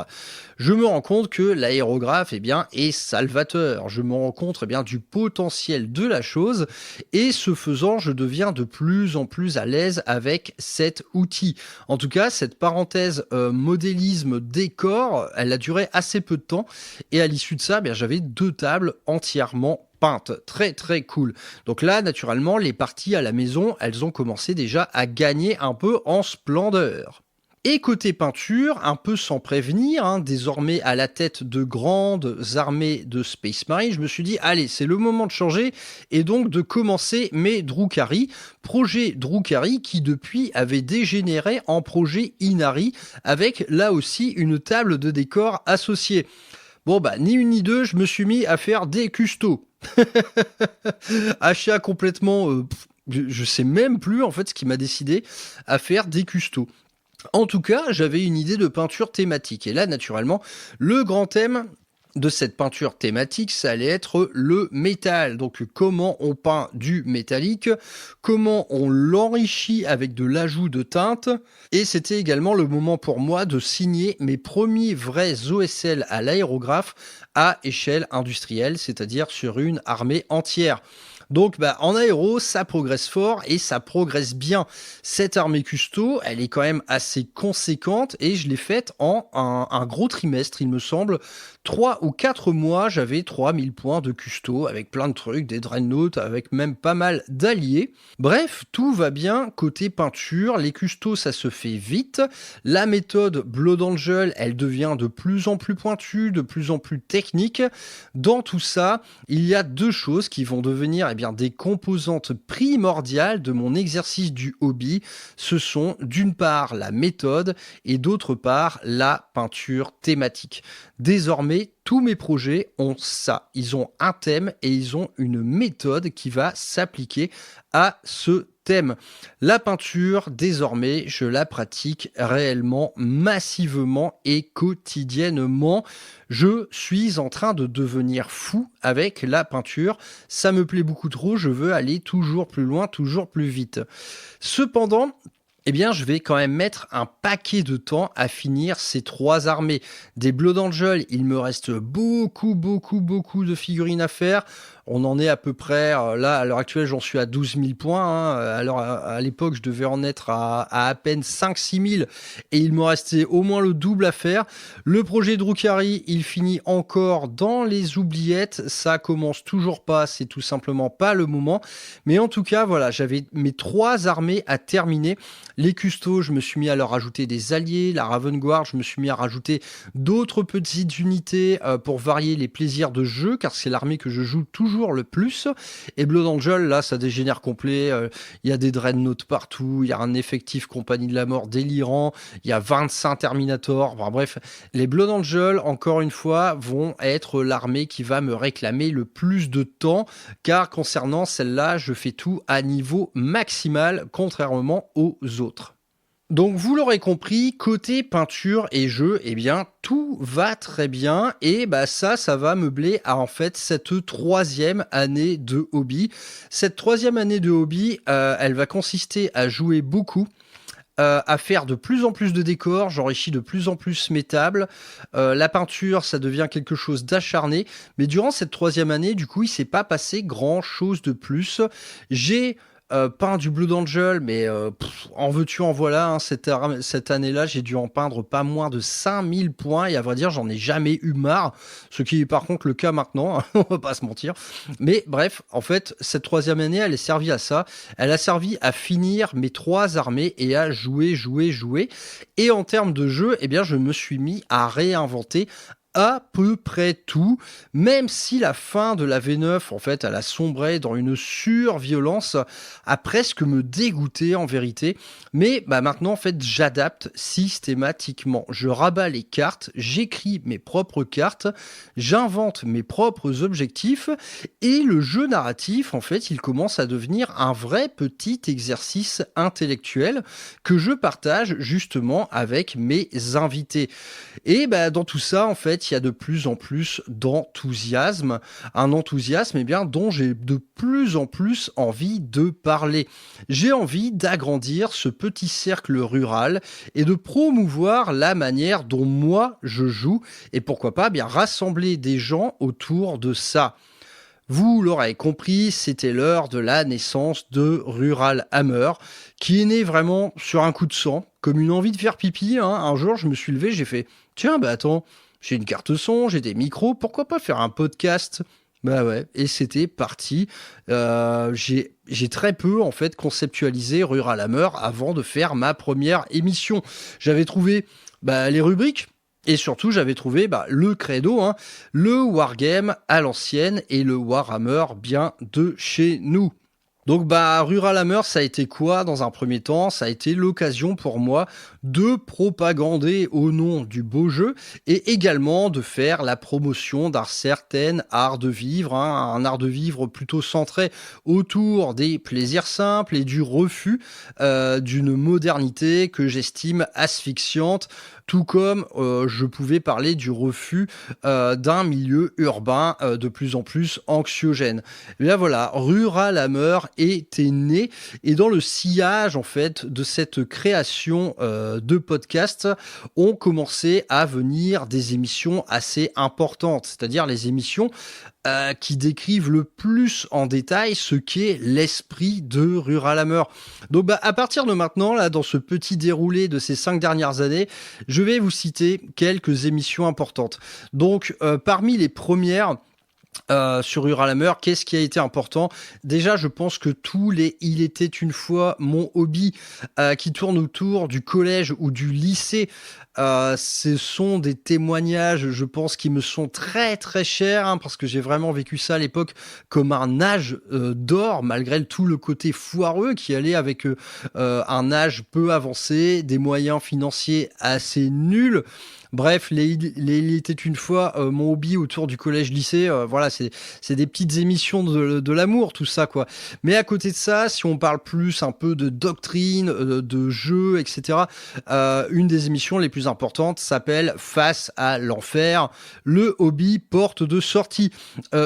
Je me rends compte que l'aérographe, est salvateur. Je me rends compte, du potentiel de la chose. Et ce faisant, je deviens de plus en plus à l'aise avec cet outil. En tout cas, cette parenthèse modélisme décor, elle a duré assez peu de temps. Et à l'issue de ça, j'avais 2 tables entièrement peinte, très très cool. Donc là, naturellement, les parties à la maison, elles ont commencé déjà à gagner un peu en splendeur. Et côté peinture, un peu sans prévenir, hein, désormais à la tête de grandes armées de Space Marine, je me suis dit, allez, c'est le moment de changer et donc de commencer mes Drukhari. Projet Drukhari qui depuis avait dégénéré en projet Inari avec là aussi une table de décor associée. Bon bah ni une ni deux, je me suis mis à faire des custos. Achat complètement... je sais même plus en fait ce qui m'a décidé à faire des custos. En tout cas, j'avais une idée de peinture thématique. Et là, naturellement, le grand thème de cette peinture thématique, ça allait être le métal. Donc, comment on peint du métallique, comment on l'enrichit avec de l'ajout de teintes. Et c'était également le moment pour moi de signer mes premiers vrais OSL à l'aérographe à échelle industrielle, c'est-à-dire sur une armée entière. Donc en aéro, ça progresse fort et ça progresse bien. Cette armée custo, elle est quand même assez conséquente et je l'ai faite en un gros trimestre, il me semble. 3 ou 4 mois, j'avais 3000 points de custo avec plein de trucs, des dreadnoughts, avec même pas mal d'alliés. Bref, tout va bien côté peinture. Les custos, ça se fait vite. La méthode Blood Angel, elle devient de plus en plus pointue, de plus en plus technique. Dans tout ça, il y a deux choses qui vont devenir des composantes primordiales de mon exercice du hobby. Ce sont d'une part la méthode et d'autre part la peinture thématique. Désormais, tous mes projets ont ça. Ils ont un thème et ils ont une méthode qui va s'appliquer à ce thème. La peinture, désormais, je la pratique réellement, massivement et quotidiennement. Je suis en train de devenir fou avec la peinture. Ça me plaît beaucoup trop. Je veux aller toujours plus loin, toujours plus vite. Cependant, je vais quand même mettre un paquet de temps à finir ces 3 armées. Des Blood Angel, il me reste beaucoup de figurines à faire. On en est à peu près, là, à l'heure actuelle, j'en suis à 12 000 points. Hein. Alors, à l'époque, je devais en être à peine 5-6 000 et il me restait au moins le double à faire. Le projet Drukhari, il finit encore dans les oubliettes. Ça commence toujours pas, c'est tout simplement pas le moment. Mais en tout cas, voilà, j'avais mes 3 armées à terminer. Les custos, je me suis mis à leur rajouter des alliés. La Raven Guard, je me suis mis à rajouter d'autres petites unités pour varier les plaisirs de jeu, car c'est l'armée que je joue toujours le plus. Et Blood Angel, là, ça dégénère complet. Il y a des dreadnoughts partout. Il y a un effectif compagnie de la mort délirant. Il y a 25 Terminators. Enfin, bref, les Blood Angel, encore une fois, vont être l'armée qui va me réclamer le plus de temps, car concernant celle-là, je fais tout à niveau maximal, contrairement aux autres. Donc vous l'aurez compris, côté peinture et jeu, tout va très bien et ça va meubler à en fait cette 3e année de hobby. Cette 3e année de hobby, elle va consister à jouer beaucoup, à faire de plus en plus de décors, j'enrichis de plus en plus mes tables. La peinture, ça devient quelque chose d'acharné, mais durant cette 3e année, du coup, il s'est pas passé grand chose de plus. J'ai peint du Blood Angel, mais en veux-tu en voilà, hein, cette année-là, j'ai dû en peindre pas moins de 5000 points, et à vrai dire, j'en ai jamais eu marre, ce qui est par contre le cas maintenant, on va pas se mentir. Mais bref, en fait, cette 3e année, elle est servie à ça, elle a servi à finir mes 3 armées et à jouer. Et en termes de jeu, je me suis mis à réinventer à peu près tout, même si la fin de la V9, en fait, elle a sombré dans une surviolence, a presque me dégoûté en vérité. Mais maintenant, en fait, j'adapte systématiquement. Je rabats les cartes, j'écris mes propres cartes, j'invente mes propres objectifs, et le jeu narratif, en fait, il commence à devenir un vrai petit exercice intellectuel que je partage justement avec mes invités. Et dans tout ça, en fait, il y a de plus en plus d'enthousiasme, un enthousiasme dont j'ai de plus en plus envie de parler. J'ai envie d'agrandir ce petit cercle rural et de promouvoir la manière dont moi je joue et pourquoi pas rassembler des gens autour de ça. Vous l'aurez compris, c'était l'heure de la naissance de Rural Hammer, qui est né vraiment sur un coup de sang, comme une envie de faire pipi. Un jour, je me suis levé, j'ai fait « Tiens, attends, j'ai une carte son, j'ai des micros, pourquoi pas faire un podcast ?» Bah ouais, et c'était parti. J'ai très peu en fait conceptualisé Rural Hammer avant de faire ma première émission. J'avais trouvé les rubriques. Et surtout, j'avais trouvé le credo, hein, le wargame à l'ancienne et le Warhammer bien de chez nous. Donc Rural Hammer, ça a été quoi dans un premier temps? Ça a été l'occasion pour moi de propagander au nom du beau jeu et également de faire la promotion d'un certain art de vivre, hein, un art de vivre plutôt centré autour des plaisirs simples et du refus d'une modernité que j'estime asphyxiante, tout comme je pouvais parler du refus d'un milieu urbain de plus en plus anxiogène. Et là voilà, Rural Hammer était né et dans le sillage en fait de cette création de podcast, ont commencé à venir des émissions assez importantes, c'est-à-dire les émissions qui décrivent le plus en détail ce qu'est l'esprit de Rural Hammer. Donc à partir de maintenant, là, dans ce petit déroulé de ces 5 dernières années, je vais vous citer quelques émissions importantes. Donc parmi les premières, sur Rural Hammer, qu'est-ce qui a été important? Déjà, je pense que tous les Il était une fois mon hobby qui tournent autour du collège ou du lycée, ce sont des témoignages, je pense, qui me sont très très chers, hein, parce que j'ai vraiment vécu ça à l'époque comme un âge d'or, malgré tout le côté foireux qui allait avec un âge peu avancé, des moyens financiers assez nuls. Bref, il était une fois mon hobby autour du collège-lycée. Voilà, c'est des petites émissions de l'amour, tout ça, quoi. Mais à côté de ça, si on parle plus un peu de doctrine, de jeux, etc., une des émissions les plus importantes s'appelle Face à l'enfer, le hobby porte de sortie.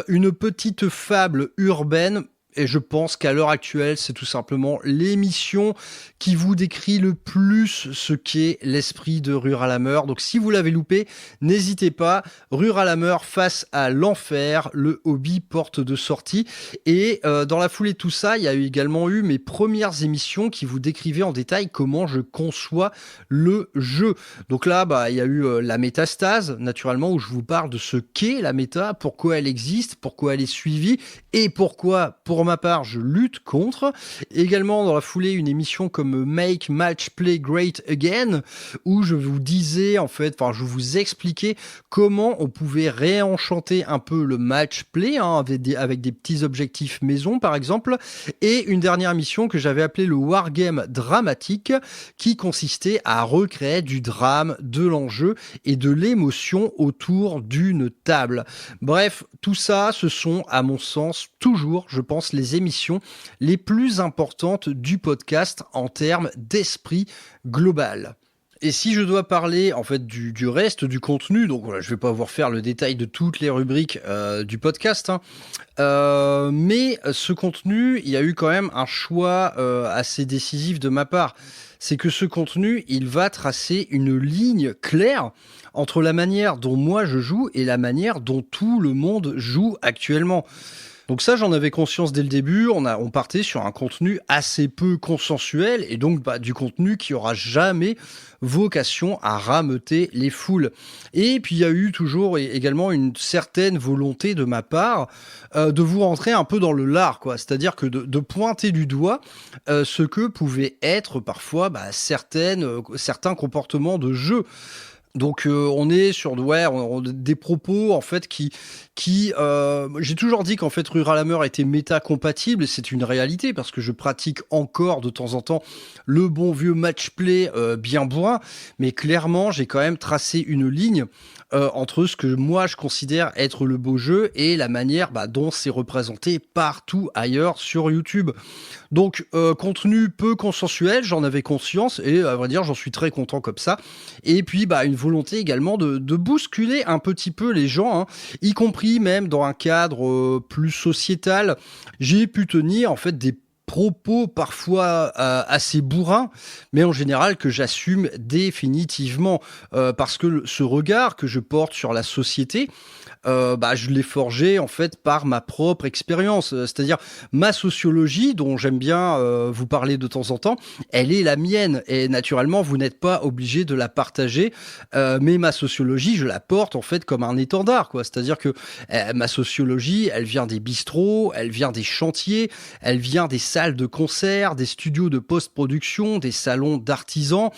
Une petite fable urbaine. Et je pense qu'à l'heure actuelle, c'est tout simplement l'émission qui vous décrit le plus ce qu'est l'esprit de Rural Hammer. Donc si vous l'avez loupé, n'hésitez pas. Rural Hammer face à l'enfer, le hobby porte de sortie. Et dans la foulée de tout ça, il y a également eu mes premières émissions qui vous décrivaient en détail comment je conçois le jeu. Donc là, il y a eu la métastase, naturellement, où je vous parle de ce qu'est la méta, pourquoi elle existe, pourquoi elle est suivie et pourquoi, pour ma part, je lutte contre. Également, dans la foulée, une émission comme Make Match Play Great Again, où je vous disais, je vous expliquais comment on pouvait réenchanter un peu le match play, hein, avec des petits objectifs maison, par exemple. Et une dernière émission que j'avais appelée le Wargame dramatique, qui consistait à recréer du drame, de l'enjeu et de l'émotion autour d'une table. Bref, tout ça, ce sont, à mon sens, toujours, je pense, les émissions les plus importantes du podcast en termes d'esprit global. Et si je dois parler en fait du reste du contenu, donc voilà, je vais pas vous refaire le détail de toutes les rubriques du podcast, hein, mais ce contenu, il y a eu quand même un choix assez décisif de ma part. C'est que ce contenu, il va tracer une ligne claire entre la manière dont moi je joue et la manière dont tout le monde joue actuellement. Donc ça, j'en avais conscience dès le début. On partait sur un contenu assez peu consensuel et donc du contenu qui aura jamais vocation à rameuter les foules. Et puis il y a eu toujours également une certaine volonté de ma part de vous rentrer un peu dans le lard, quoi. C'est-à-dire que de pointer du doigt ce que pouvaient être parfois certains comportements de jeu. Donc on est sur des propos en fait qui j'ai toujours dit qu'en fait Rural Hammer était méta compatible et c'est une réalité parce que je pratique encore de temps en temps le bon vieux match play bien bourrin, mais clairement j'ai quand même tracé une ligne entre ce que moi je considère être le beau jeu et la manière dont c'est représenté partout ailleurs sur YouTube. Donc contenu peu consensuel, j'en avais conscience et à vrai dire j'en suis très content comme ça. Et puis une volonté également de bousculer un petit peu les gens, hein, y compris même dans un cadre plus sociétal. J'ai pu tenir en fait des propos parfois assez bourrins, mais en général que j'assume définitivement parce que ce regard que je porte sur la société, je l'ai forgé en fait par ma propre expérience, c'est-à-dire ma sociologie dont j'aime bien vous parler de temps en temps, elle est la mienne et naturellement vous n'êtes pas obligé de la partager, mais ma sociologie je la porte en fait comme un étendard quoi, c'est-à-dire que ma sociologie elle vient des bistrots, elle vient des chantiers, elle vient des salles de concert, des studios de post-production, des salons d'artisans,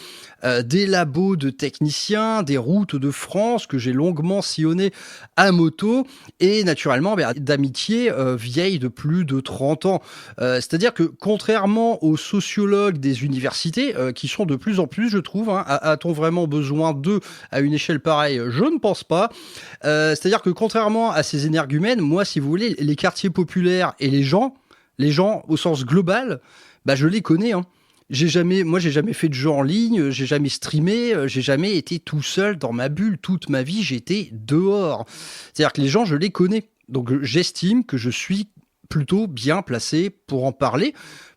des labos de techniciens, des routes de France que j'ai longuement sillonnées à moto et naturellement d'amitié vieille de plus de 30 ans. C'est-à-dire que contrairement aux sociologues des universités, qui sont de plus en plus, je trouve, a-t-on vraiment besoin d'eux à une échelle pareille? Je ne pense pas. C'est-à-dire que contrairement à ces énergumènes, moi, si vous voulez, les quartiers populaires et les gens au sens global, je les connais, hein. J'ai jamais fait de jeu en ligne, j'ai jamais streamé, j'ai jamais été tout seul dans ma bulle. Toute ma vie, j'étais dehors. C'est-à-dire que les gens, je les connais. Donc j'estime que je suis plutôt bien placé pour en parler.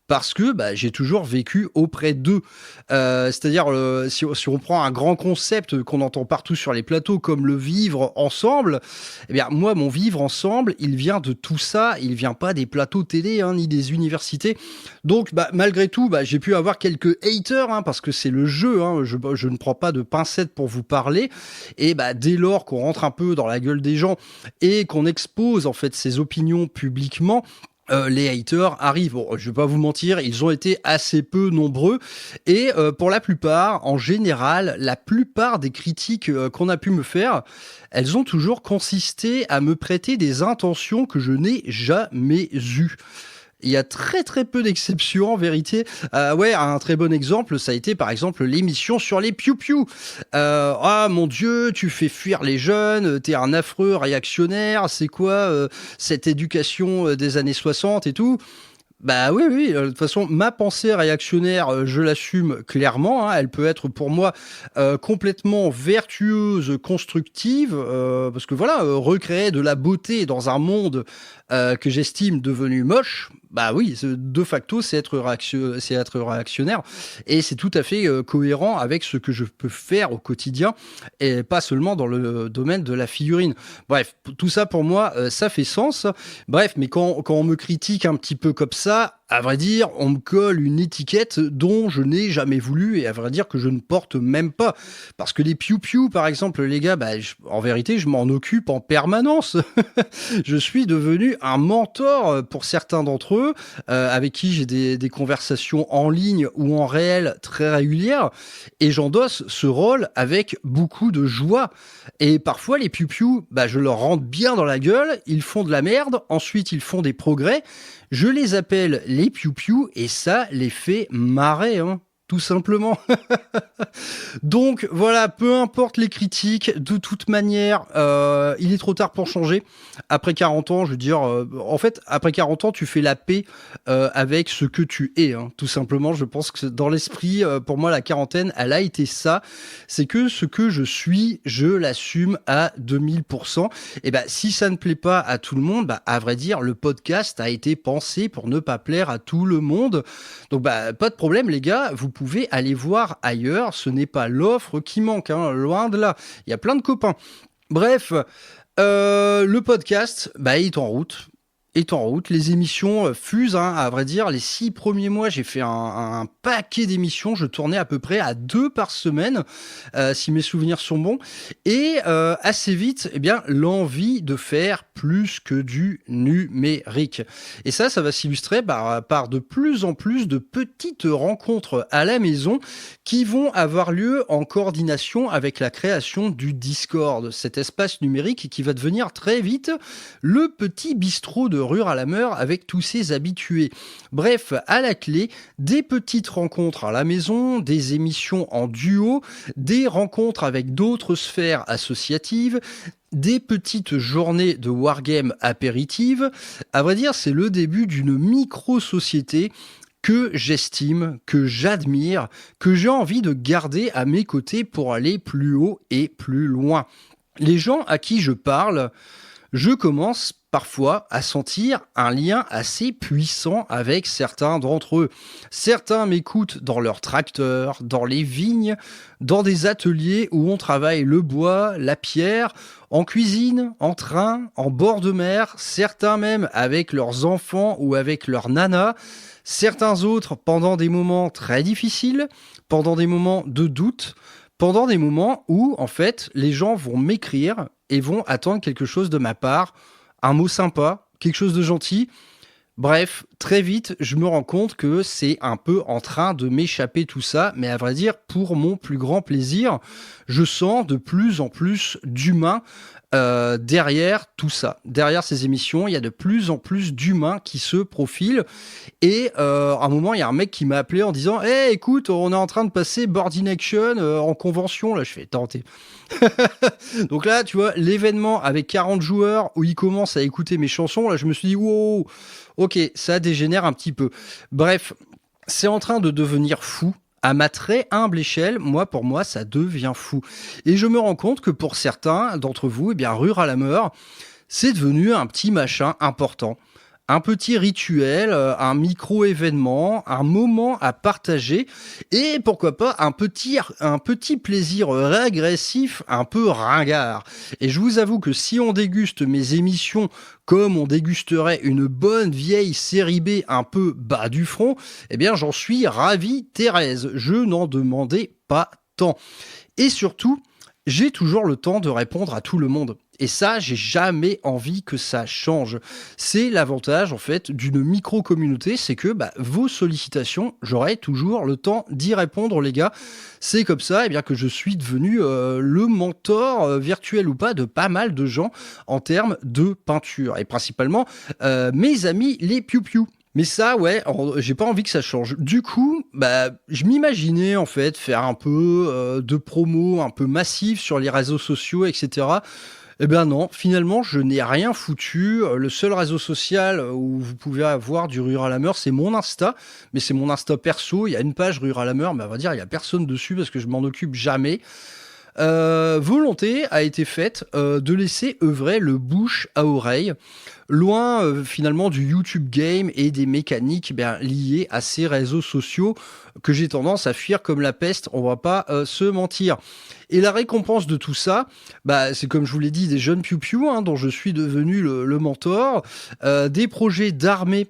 Parce que j'ai toujours vécu auprès d'eux. C'est-à-dire, si on prend un grand concept qu'on entend partout sur les plateaux, comme le vivre ensemble, eh bien, moi, mon vivre ensemble, il vient de tout ça. Il vient pas des plateaux télé, ni des universités. Donc, malgré tout, j'ai pu avoir quelques haters, parce que c'est le jeu. Je ne prends pas de pincettes pour vous parler. Et dès lors qu'on rentre un peu dans la gueule des gens et qu'on expose, en fait, ses opinions publiquement, les haters arrivent. Bon, je vais pas vous mentir, ils ont été assez peu nombreux et pour la plupart, en général, la plupart des critiques qu'on a pu me faire, elles ont toujours consisté à me prêter des intentions que je n'ai jamais eues. Il y a très très peu d'exceptions en vérité. Un très bon exemple, ça a été par exemple l'émission sur les piou-piou. Ah mon Dieu, tu fais fuir les jeunes, t'es un affreux réactionnaire, c'est quoi cette éducation des années 60 et tout? Oui, de toute façon, ma pensée réactionnaire, je l'assume clairement, elle peut être pour moi complètement vertueuse, constructive, parce que voilà, recréer de la beauté dans un monde que j'estime devenu moche, de facto, c'est être réactionnaire, et c'est tout à fait cohérent avec ce que je peux faire au quotidien, et pas seulement dans le domaine de la figurine. Bref, tout ça pour moi, ça fait sens. Bref, mais quand on me critique un petit peu comme ça, à vrai dire, on me colle une étiquette dont je n'ai jamais voulu et à vrai dire que je ne porte même pas. Parce que les piou-piou, par exemple, les gars, en vérité, je m'en occupe en permanence. Je suis devenu un mentor pour certains d'entre eux, avec qui j'ai des conversations en ligne ou en réel très régulières, et j'endosse ce rôle avec beaucoup de joie. Et parfois, les piou-piou, je leur rentre bien dans la gueule, ils font de la merde, ensuite ils font des progrès, je les appelle les piou-piou et ça les fait marrer, tout simplement. Donc voilà, peu importe les critiques, de toute manière, il est trop tard pour changer. Après 40 ans, je veux dire, en fait, après 40 ans, tu fais la paix avec ce que tu es, tout simplement. Je pense que dans l'esprit, pour moi, la quarantaine, elle a été ça. C'est que ce que je suis, je l'assume à 2000%. Et si ça ne plaît pas à tout le monde, à vrai dire, le podcast a été pensé pour ne pas plaire à tout le monde. Donc pas de problème, les gars, vous pouvez aller voir ailleurs, ce n'est pas l'offre qui manque, loin de là, il y a plein de copains. Bref, le podcast, est en route. Les émissions fusent, à vrai dire, les 6 premiers mois, j'ai fait un paquet d'émissions, je tournais à peu près à 2 par semaine, si mes souvenirs sont bons, et assez vite, l'envie de faire plus que du numérique. Et ça va s'illustrer par de plus en plus de petites rencontres à la maison qui vont avoir lieu en coordination avec la création du Discord, cet espace numérique qui va devenir très vite le petit bistrot de Ruralamer avec tous ses habitués. Bref, à la clé, des petites rencontres à la maison, des émissions en duo, des rencontres avec d'autres sphères associatives, des petites journées de wargame apéritives. À vrai dire, c'est le début d'une micro-société que j'estime, que j'admire, que j'ai envie de garder à mes côtés pour aller plus haut et plus loin. Les gens à qui je parle, je commence parfois à sentir un lien assez puissant avec certains d'entre eux. Certains m'écoutent dans leur tracteur, dans les vignes, dans des ateliers où on travaille le bois, la pierre, en cuisine, en train, en bord de mer, certains même avec leurs enfants ou avec leurs nanas, certains autres pendant des moments très difficiles, pendant des moments de doute, pendant des moments où, en fait, les gens vont m'écrire et vont attendre quelque chose de ma part, un mot sympa, quelque chose de gentil. Bref, très vite, je me rends compte que c'est un peu en train de m'échapper tout ça, mais à vrai dire, pour mon plus grand plaisir, je sens de plus en plus d'humains derrière tout ça. Derrière ces émissions, il y a de plus en plus d'humains qui se profilent. Et à un moment, il y a un mec qui m'a appelé en disant « Hey, écoute, on est en train de passer Board in Action en convention. » Là, je fais « Tenter. » Donc là, tu vois, l'événement avec 40 joueurs où ils commencent à écouter mes chansons, là, je me suis dit « Wow, ok, ça dégénère un petit peu. » Bref, c'est en train de devenir fou. À ma très humble échelle, pour moi, ça devient fou. Et je me rends compte que pour certains d'entre vous, eh bien, Rural Hammer, c'est devenu un petit machin important. Un petit rituel, un micro-événement, un moment à partager et pourquoi pas un petit plaisir régressif, un peu ringard. Et je vous avoue que si on déguste mes émissions comme on dégusterait une bonne vieille série B un peu bas du front, eh bien j'en suis ravi, Thérèse. Je n'en demandais pas tant. Et surtout, j'ai toujours le temps de répondre à tout le monde. Et ça, j'ai jamais envie que ça change. C'est l'avantage, en fait, d'une micro-communauté, c'est que vos sollicitations, j'aurai toujours le temps d'y répondre, les gars. C'est comme ça eh bien, que je suis devenu le mentor, virtuel ou pas, de pas mal de gens en termes de peinture. Et principalement, mes amis, les piou-piou. Mais ça, ouais, j'ai pas envie que ça change. Du coup, je m'imaginais en fait faire un peu de promo un peu massif sur les réseaux sociaux, etc. Eh ben non, finalement, je n'ai rien foutu. Le seul réseau social où vous pouvez avoir du Rural Hammer, c'est mon Insta. Mais c'est mon Insta perso. Il y a une page Rural Hammer, mais on va dire, il n'y a personne dessus parce que je m'en occupe jamais. Volonté a été faite de laisser œuvrer le bouche à oreille, loin finalement du YouTube game et des mécaniques liées à ces réseaux sociaux que j'ai tendance à fuir comme la peste, on va pas se mentir. Et la récompense de tout ça, c'est comme je vous l'ai dit, des jeunes piou-piou dont je suis devenu le mentor, des projets d'armée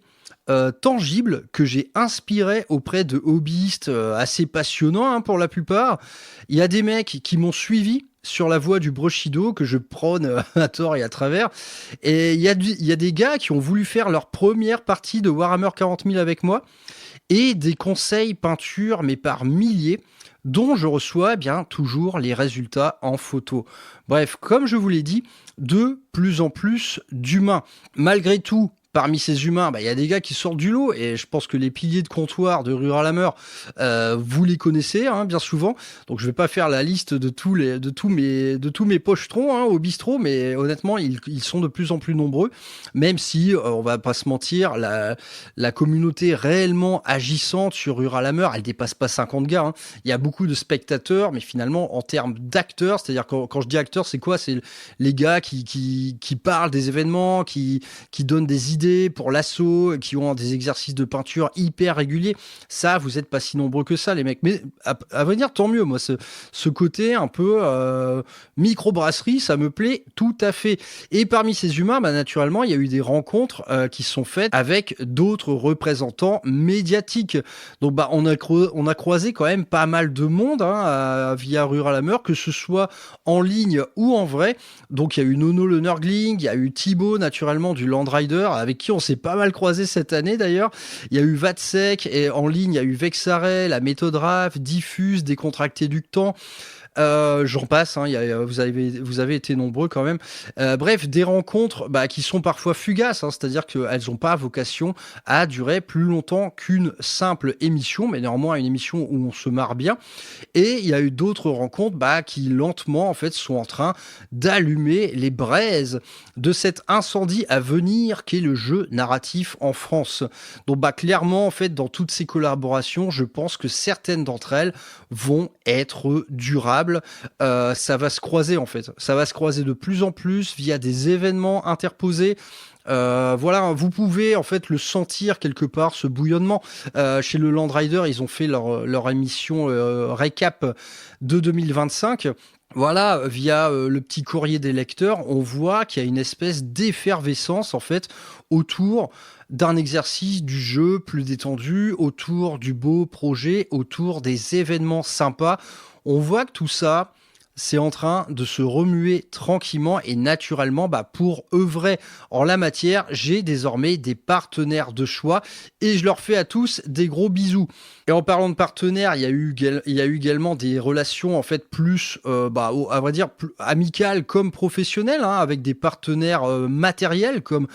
tangible que j'ai inspiré auprès de hobbyistes assez passionnants pour la plupart. Il y a des mecs qui m'ont suivi sur la voie du Brushido que je prône à tort et à travers. Et il y a des gars qui ont voulu faire leur première partie de Warhammer 40 000 avec moi et des conseils peinture, mais par milliers, dont je reçois toujours les résultats en photo. Bref, comme je vous l'ai dit, de plus en plus d'humains. Malgré tout, parmi ces humains, il y a des gars qui sortent du lot et je pense que les piliers de comptoir de Rural Hammer, vous les connaissez bien souvent. Donc je vais pas faire la liste de tous mes pochetrons au bistrot, mais honnêtement ils sont de plus en plus nombreux. Même si on va pas se mentir, la communauté réellement agissante sur Rural Hammer, elle dépasse pas 50 gars. Il y a beaucoup de spectateurs, mais finalement en termes d'acteurs, c'est-à-dire quand je dis acteurs, c'est quoi? C'est les gars qui parlent des événements, qui donnent des idées pour l'assaut, qui ont des exercices de peinture hyper réguliers. Ça, vous êtes pas si nombreux que ça, les mecs. Mais à venir, tant mieux. Moi, ce côté un peu micro-brasserie, ça me plaît tout à fait. Et parmi ces humains, naturellement, il y a eu des rencontres qui sont faites avec d'autres représentants médiatiques. Donc, on a croisé quand même pas mal de monde via Rural Hammer, que ce soit en ligne ou en vrai. Donc, il y a eu Nono le Nurgling, il y a eu Thibaut, naturellement, du Land Rider, avec qui on s'est pas mal croisé cette année d'ailleurs. Il y a eu Vatsec et en ligne, il y a eu Vexarel, la méthode RAF, Diffuse, Décontracté Ductant. J'en passe, vous avez été nombreux quand même. Bref, des rencontres qui sont parfois fugaces, c'est-à-dire qu'elles n'ont pas vocation à durer plus longtemps qu'une simple émission, mais néanmoins une émission où on se marre bien. Et il y a eu d'autres rencontres qui lentement en fait sont en train d'allumer les braises de cet incendie à venir qu'est le jeu narratif en France. Donc clairement en fait dans toutes ces collaborations, je pense que certaines d'entre elles vont être durables. durable, ça va se croiser en fait. Ça va se croiser de plus en plus via des événements interposés. Voilà, vous pouvez en fait le sentir quelque part, ce bouillonnement. Chez le Land Rider, ils ont fait leur émission récap de 2025. Voilà, via le petit courrier des lecteurs, on voit qu'il y a une espèce d'effervescence en fait autour d'un exercice du jeu plus détendu, autour du beau projet, autour des événements sympas. On voit que tout ça, c'est en train de se remuer tranquillement et naturellement. Pour œuvrer en la matière, j'ai désormais des partenaires de choix et je leur fais à tous des gros bisous. Et en parlant de partenaires, il y a eu également des relations en fait plus, à vrai dire, plus amicales comme professionnelles, hein, avec des partenaires matériels comme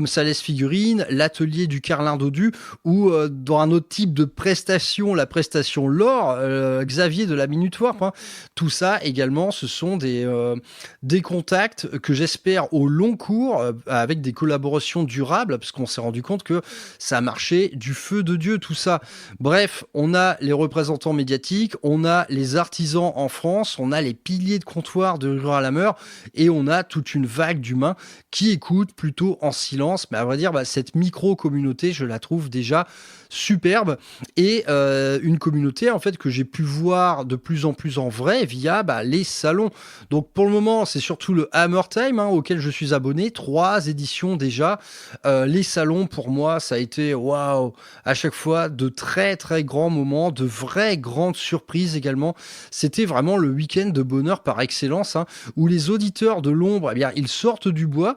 Sales Figurines, l'atelier du Carlin Dodu ou dans un autre type de prestation, la prestation lore, Xavier de la Minute Warp. Hein. Tout ça également, ce sont des contacts que j'espère au long cours avec des collaborations durables parce qu'on s'est rendu compte que ça marchait du feu de Dieu tout ça. Bref, on a les représentants médiatiques, on a les artisans en France, on a les piliers de comptoir de Rural Hammer et on a toute une vague d'humains qui écoutent plutôt en silence. Mais à vrai dire, cette micro-communauté, je la trouve déjà superbe et une communauté en fait que j'ai pu voir de plus en plus en vrai via les salons. Donc pour le moment, c'est surtout le Hammer Time auquel je suis abonné, 3 éditions déjà. Les salons pour moi, ça a été waouh, à chaque fois de très très grands moments, de vraies grandes surprises également. C'était vraiment le week-end de bonheur par excellence, où les auditeurs de l'ombre, ils sortent du bois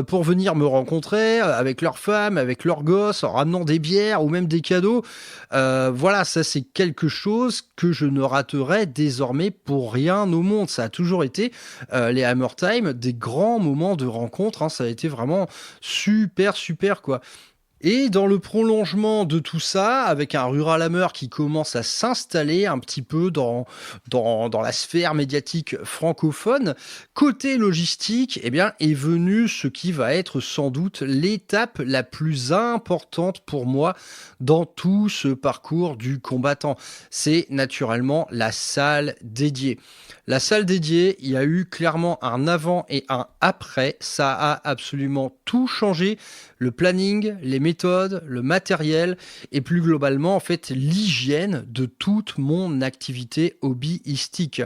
pour venir me rencontrer avec leurs femmes, avec leurs gosses, en ramenant des bières ou même des cadeaux. Voilà, ça c'est quelque chose que je ne raterai désormais pour rien au monde. Ça a toujours été les Hammer Time, des grands moments de rencontre. Ça a été vraiment super quoi. Et dans le prolongement de tout ça, avec un Rural Hammer qui commence à s'installer un petit peu dans la sphère médiatique francophone, côté logistique, est venu ce qui va être sans doute l'étape la plus importante pour moi dans tout ce parcours du combattant. C'est naturellement la salle dédiée. La salle dédiée, il y a eu clairement un avant et un après. Ça a absolument tout changé. Le planning, les méthodes, le matériel et plus globalement en fait l'hygiène de toute mon activité hobbyistique.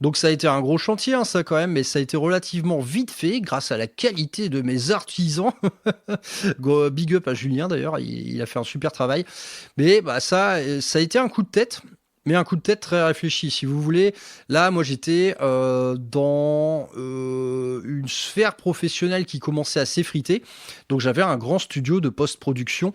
Donc ça a été un gros chantier ça quand même, mais ça a été relativement vite fait grâce à la qualité de mes artisans. Big up à Julien d'ailleurs, il a fait un super travail. Mais ça a été un coup de tête. Mais un coup de tête très réfléchi, si vous voulez. Là, moi, j'étais dans une sphère professionnelle qui commençait à s'effriter. Donc, j'avais un grand studio de post-production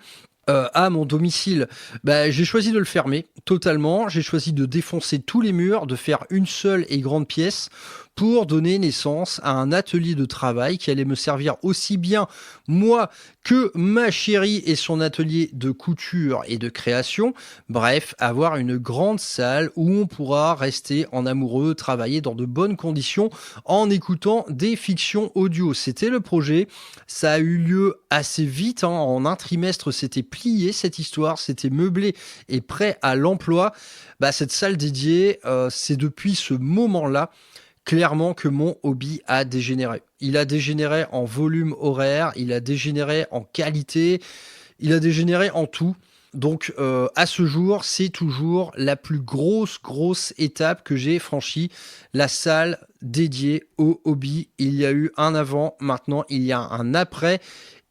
à mon domicile. J'ai choisi de le fermer totalement. J'ai choisi de défoncer tous les murs, de faire une seule et grande pièce pour donner naissance à un atelier de travail qui allait me servir aussi bien moi que ma chérie et son atelier de couture et de création. Bref, avoir une grande salle où on pourra rester en amoureux, travailler dans de bonnes conditions en écoutant des fictions audio. C'était le projet. Ça a eu lieu assez vite. En un trimestre, c'était plié cette histoire. C'était meublé et prêt à l'emploi. Cette salle dédiée, c'est depuis ce moment-là clairement que mon hobby a dégénéré. Il a dégénéré en volume horaire, il a dégénéré en qualité, il a dégénéré en tout. Donc à ce jour, c'est toujours la plus grosse étape que j'ai franchie, la salle dédiée au hobby. Il y a eu un avant, maintenant il y a un après.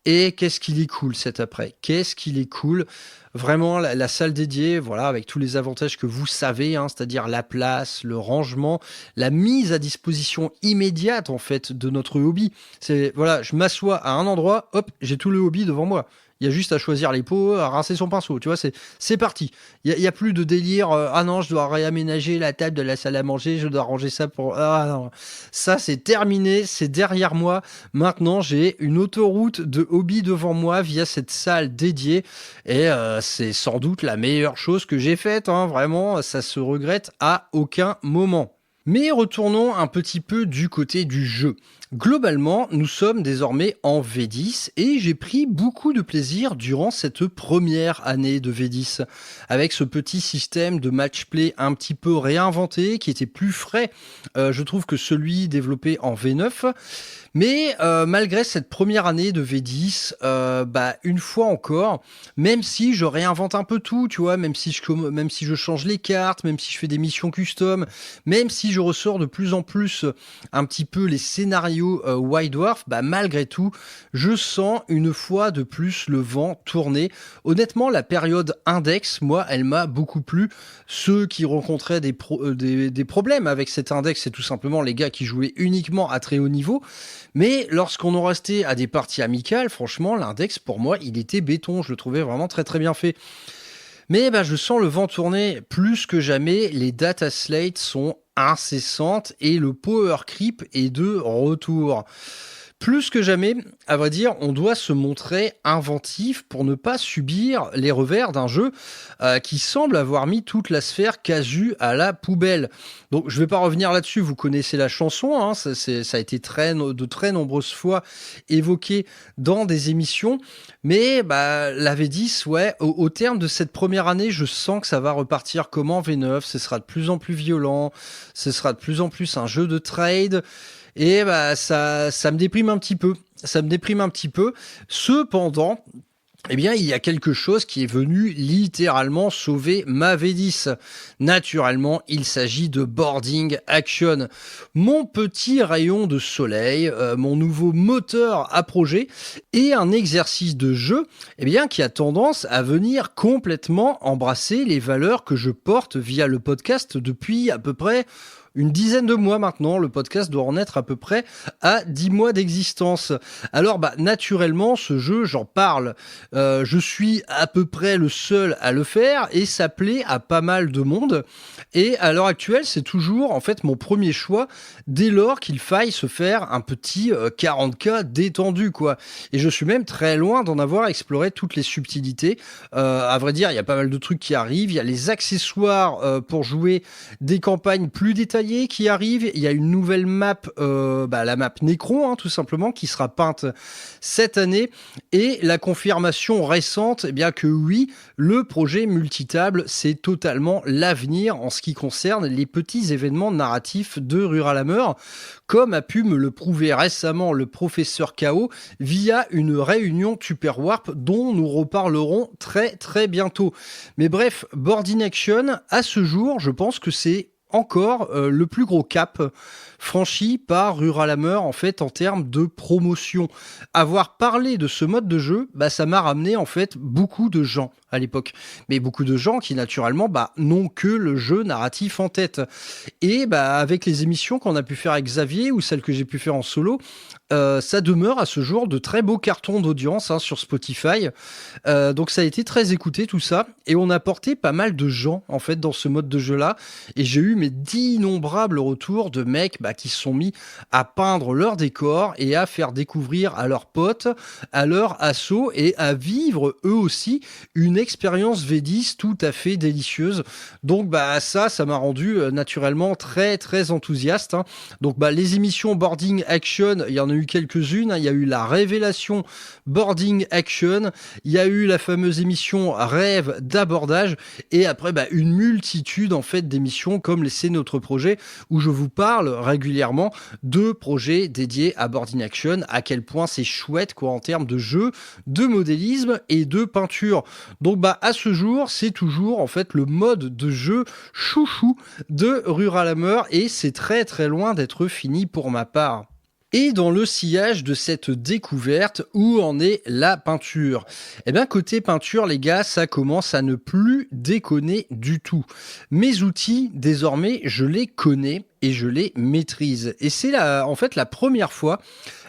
Et qu'est-ce qu'il est cool cet après? Qu'est-ce qu'il est cool? Vraiment, la salle dédiée, voilà, avec tous les avantages que vous savez, c'est-à-dire la place, le rangement, la mise à disposition immédiate, en fait, de notre hobby. C'est, voilà, je m'assois à un endroit, hop, j'ai tout le hobby devant moi. Il y a juste à choisir les pots, à rincer son pinceau, tu vois, c'est parti. Il y a plus de délire, ah non, je dois réaménager la table de la salle à manger, je dois ranger ça pour... Ah non, ça c'est terminé, c'est derrière moi. Maintenant, j'ai une autoroute de hobby devant moi via cette salle dédiée et c'est sans doute la meilleure chose que j'ai faite, vraiment, ça se regrette à aucun moment. Mais retournons un petit peu du côté du jeu. Globalement, nous sommes désormais en V10 et j'ai pris beaucoup de plaisir durant cette première année de V10 avec ce petit système de match play un petit peu réinventé qui était plus frais, je trouve, que celui développé en V9. Mais malgré cette première année de V10, une fois encore, même si je réinvente un peu tout, tu vois, même si je change les cartes, même si je fais des missions custom, même si je ressors de plus en plus un petit peu les scénarios White Dwarf, malgré tout, je sens une fois de plus le vent tourner. Honnêtement, la période index, moi, elle m'a beaucoup plu. Ceux qui rencontraient des problèmes avec cet index, c'est tout simplement les gars qui jouaient uniquement à très haut niveau. Mais lorsqu'on en restait à des parties amicales, franchement, l'index, pour moi, il était béton. Je le trouvais vraiment très très bien fait. Mais je sens le vent tourner plus que jamais. Les data slates sont incessantes et le power creep est de retour. Plus que jamais, à vrai dire, on doit se montrer inventif pour ne pas subir les revers d'un jeu qui semble avoir mis toute la sphère casu à la poubelle. Donc je ne vais pas revenir là-dessus, vous connaissez la chanson, hein, ça a été de très nombreuses fois évoqué dans des émissions, mais la V10, ouais, au terme de cette première année, je sens que ça va repartir comme en V9, ce sera de plus en plus violent, ce sera de plus en plus un jeu de trade. Et ça me déprime un petit peu. Cependant, il y a quelque chose qui est venu littéralement sauver ma V10. Naturellement, il s'agit de Boarding Action. Mon petit rayon de soleil, mon nouveau moteur à projet et un exercice de jeu qui a tendance à venir complètement embrasser les valeurs que je porte via le podcast depuis à peu près une dizaine de mois maintenant. Le podcast doit en être à peu près à 10 mois d'existence. Alors naturellement, ce jeu, j'en parle. Je suis à peu près le seul à le faire et ça plaît à pas mal de monde. Et à l'heure actuelle, c'est toujours en fait mon premier choix dès lors qu'il faille se faire un petit 40K détendu, quoi. Et je suis même très loin d'en avoir exploré toutes les subtilités. À vrai dire, il y a pas mal de trucs qui arrivent. Il y a les accessoires pour jouer des campagnes plus détaillées qui arrive. Il y a une nouvelle map, la map Necron, tout simplement, qui sera peinte cette année. Et la confirmation récente, que oui, le projet multitable, c'est totalement l'avenir en ce qui concerne les petits événements narratifs de Ruralhammer, comme a pu me le prouver récemment le professeur KO via une réunion Tupperwarp dont nous reparlerons très très bientôt. Mais bref, Boarding Action, à ce jour, je pense que c'est encore le plus gros cap franchi par Ruralhammer en fait en termes de promotion. Avoir parlé de ce mode de jeu, ça m'a ramené en fait beaucoup de gens à l'époque, mais beaucoup de gens qui naturellement n'ont que le jeu narratif en tête. Et avec les émissions qu'on a pu faire avec Xavier ou celles que j'ai pu faire en solo, ça demeure à ce jour de très beaux cartons d'audience sur Spotify. Donc ça a été très écouté tout ça et on a porté pas mal de gens en fait dans ce mode de jeu là et j'ai eu d'innombrables retours de mecs qui se sont mis à peindre leur décor et à faire découvrir à leurs potes, à leur asso et à vivre eux aussi une expérience V10 tout à fait délicieuse. Donc ça m'a rendu naturellement très très enthousiaste. Donc les émissions Boarding Action, il y en a eu quelques-unes. Il y a eu la révélation Boarding Action, il y a eu la fameuse émission Rêve d'abordage et après une multitude en fait d'émissions comme C'est notre projet où je vous parle régulièrement de projets dédiés à Boarding Action, à quel point c'est chouette en termes de jeu, de modélisme et de peinture. Donc à ce jour, c'est toujours en fait le mode de jeu chouchou de Ruralhammer et c'est très très loin d'être fini pour ma part. Et dans le sillage de cette découverte, où en est la peinture ? Côté peinture, les gars, ça commence à ne plus déconner du tout. Mes outils, désormais, je les connais et je les maîtrise. Et c'est en fait la première fois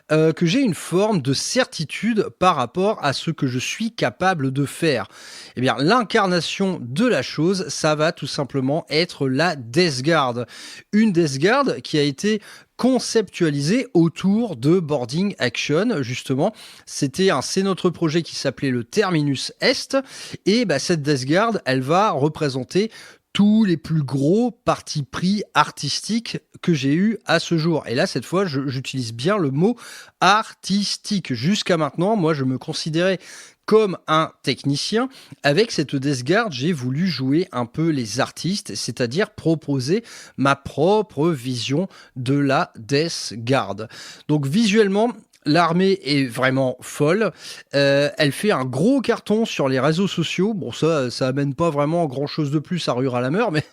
que j'ai une forme de certitude par rapport à ce que je suis capable de faire. L'incarnation de la chose, ça va tout simplement être la Death Guard. Une Death Guard qui a été conceptualisé autour de Boarding Action, justement. C'est notre projet qui s'appelait le Terminus Est, et cette Death Guard, elle va représenter tous les plus gros partis pris artistiques que j'ai eu à ce jour. Et là, cette fois, j'utilise bien le mot artistique. Jusqu'à maintenant, moi, je me considérais comme un technicien. Avec cette Death Guard, j'ai voulu jouer un peu les artistes, c'est-à-dire proposer ma propre vision de la Death Guard. Donc visuellement, l'armée est vraiment folle. Elle fait un gros carton sur les réseaux sociaux. Bon, ça amène pas vraiment grand-chose de plus à Rural Hammer, mais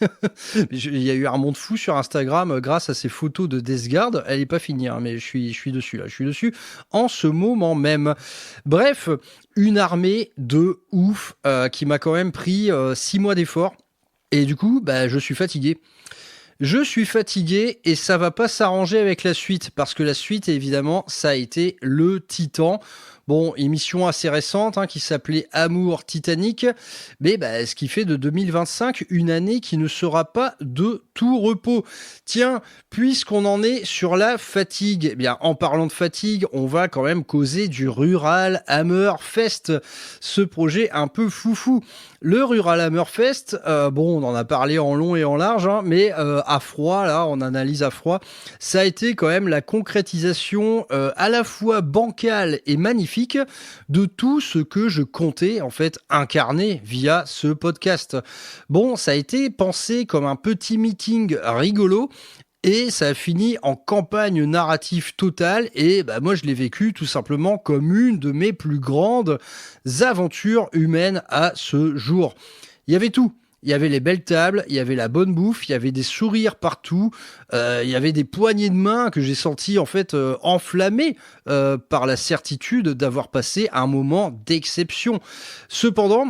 il y a eu un monde fou sur Instagram grâce à ces photos de Death Guard. Elle est pas finie, hein, mais je suis dessus là. Je suis dessus en ce moment même. Bref, une armée de ouf qui m'a quand même pris 6 mois d'effort. Et du coup, je suis fatigué. Je suis fatigué et ça va pas s'arranger avec la suite parce que la suite, évidemment, ça a été le Titan. Bon, émission assez récente qui s'appelait Amour Titanic, mais ce qui fait de 2025 une année qui ne sera pas de tout repos. Tiens, puisqu'on en est sur la fatigue, eh bien en parlant de fatigue, on va quand même causer du Rural Hammer Fest, ce projet un peu foufou. Le Rural Hammer Fest, on en a parlé en long et en large, mais à froid, là, on analyse à froid, ça a été quand même la concrétisation à la fois bancale et magnifique de tout ce que je comptais en fait incarner via ce podcast. Bon, ça a été pensé comme un petit meeting rigolo. Et ça a fini en campagne narrative totale et moi je l'ai vécu tout simplement comme une de mes plus grandes aventures humaines à ce jour. Il y avait tout. Il y avait les belles tables, il y avait la bonne bouffe, il y avait des sourires partout, il y avait des poignées de main que j'ai senties en fait enflammées par la certitude d'avoir passé un moment d'exception. Cependant,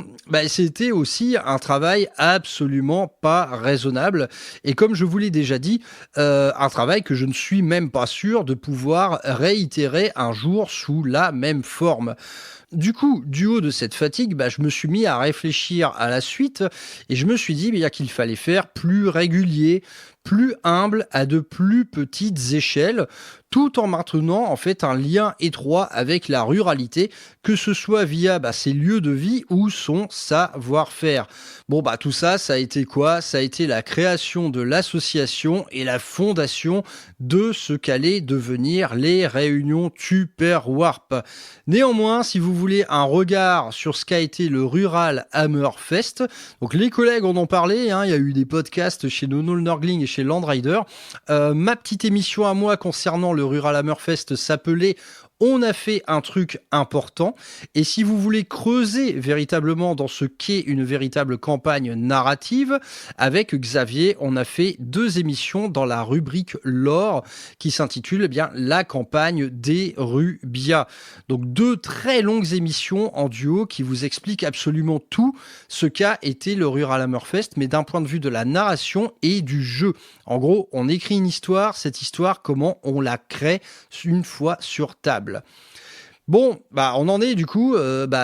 c'était aussi un travail absolument pas raisonnable et comme je vous l'ai déjà dit, un travail que je ne suis même pas sûr de pouvoir réitérer un jour sous la même forme. Du coup, du haut de cette fatigue, je me suis mis à réfléchir à la suite et je me suis dit qu'il fallait faire plus régulier, plus humble, à de plus petites échelles, tout en maintenant en fait un lien étroit avec la ruralité, que ce soit via ses lieux de vie ou son savoir-faire. Bon tout ça, ça a été quoi ? Ça a été la création de l'association et la fondation de ce qu'allaient devenir les réunions Tupperwarp. Néanmoins, si vous voulez un regard sur ce qu'a été le Rural Hammer Fest, donc les collègues en ont parlé, il y a eu des podcasts chez Nono le Nörgling et chez Landrider. Ma petite émission à moi concernant le Rural Hammer Fest s'appelait On a fait un truc important. Et si vous voulez creuser véritablement dans ce qu'est une véritable campagne narrative, avec Xavier, on a fait 2 émissions dans la rubrique lore qui s'intitule La campagne des Rubia. Donc 2 très longues émissions en duo qui vous expliquent absolument tout ce qu'a été le Rural Hammer Fest, mais d'un point de vue de la narration et du jeu. En gros, on écrit une histoire, cette histoire, comment on la crée une fois sur table. Bon, on en est du coup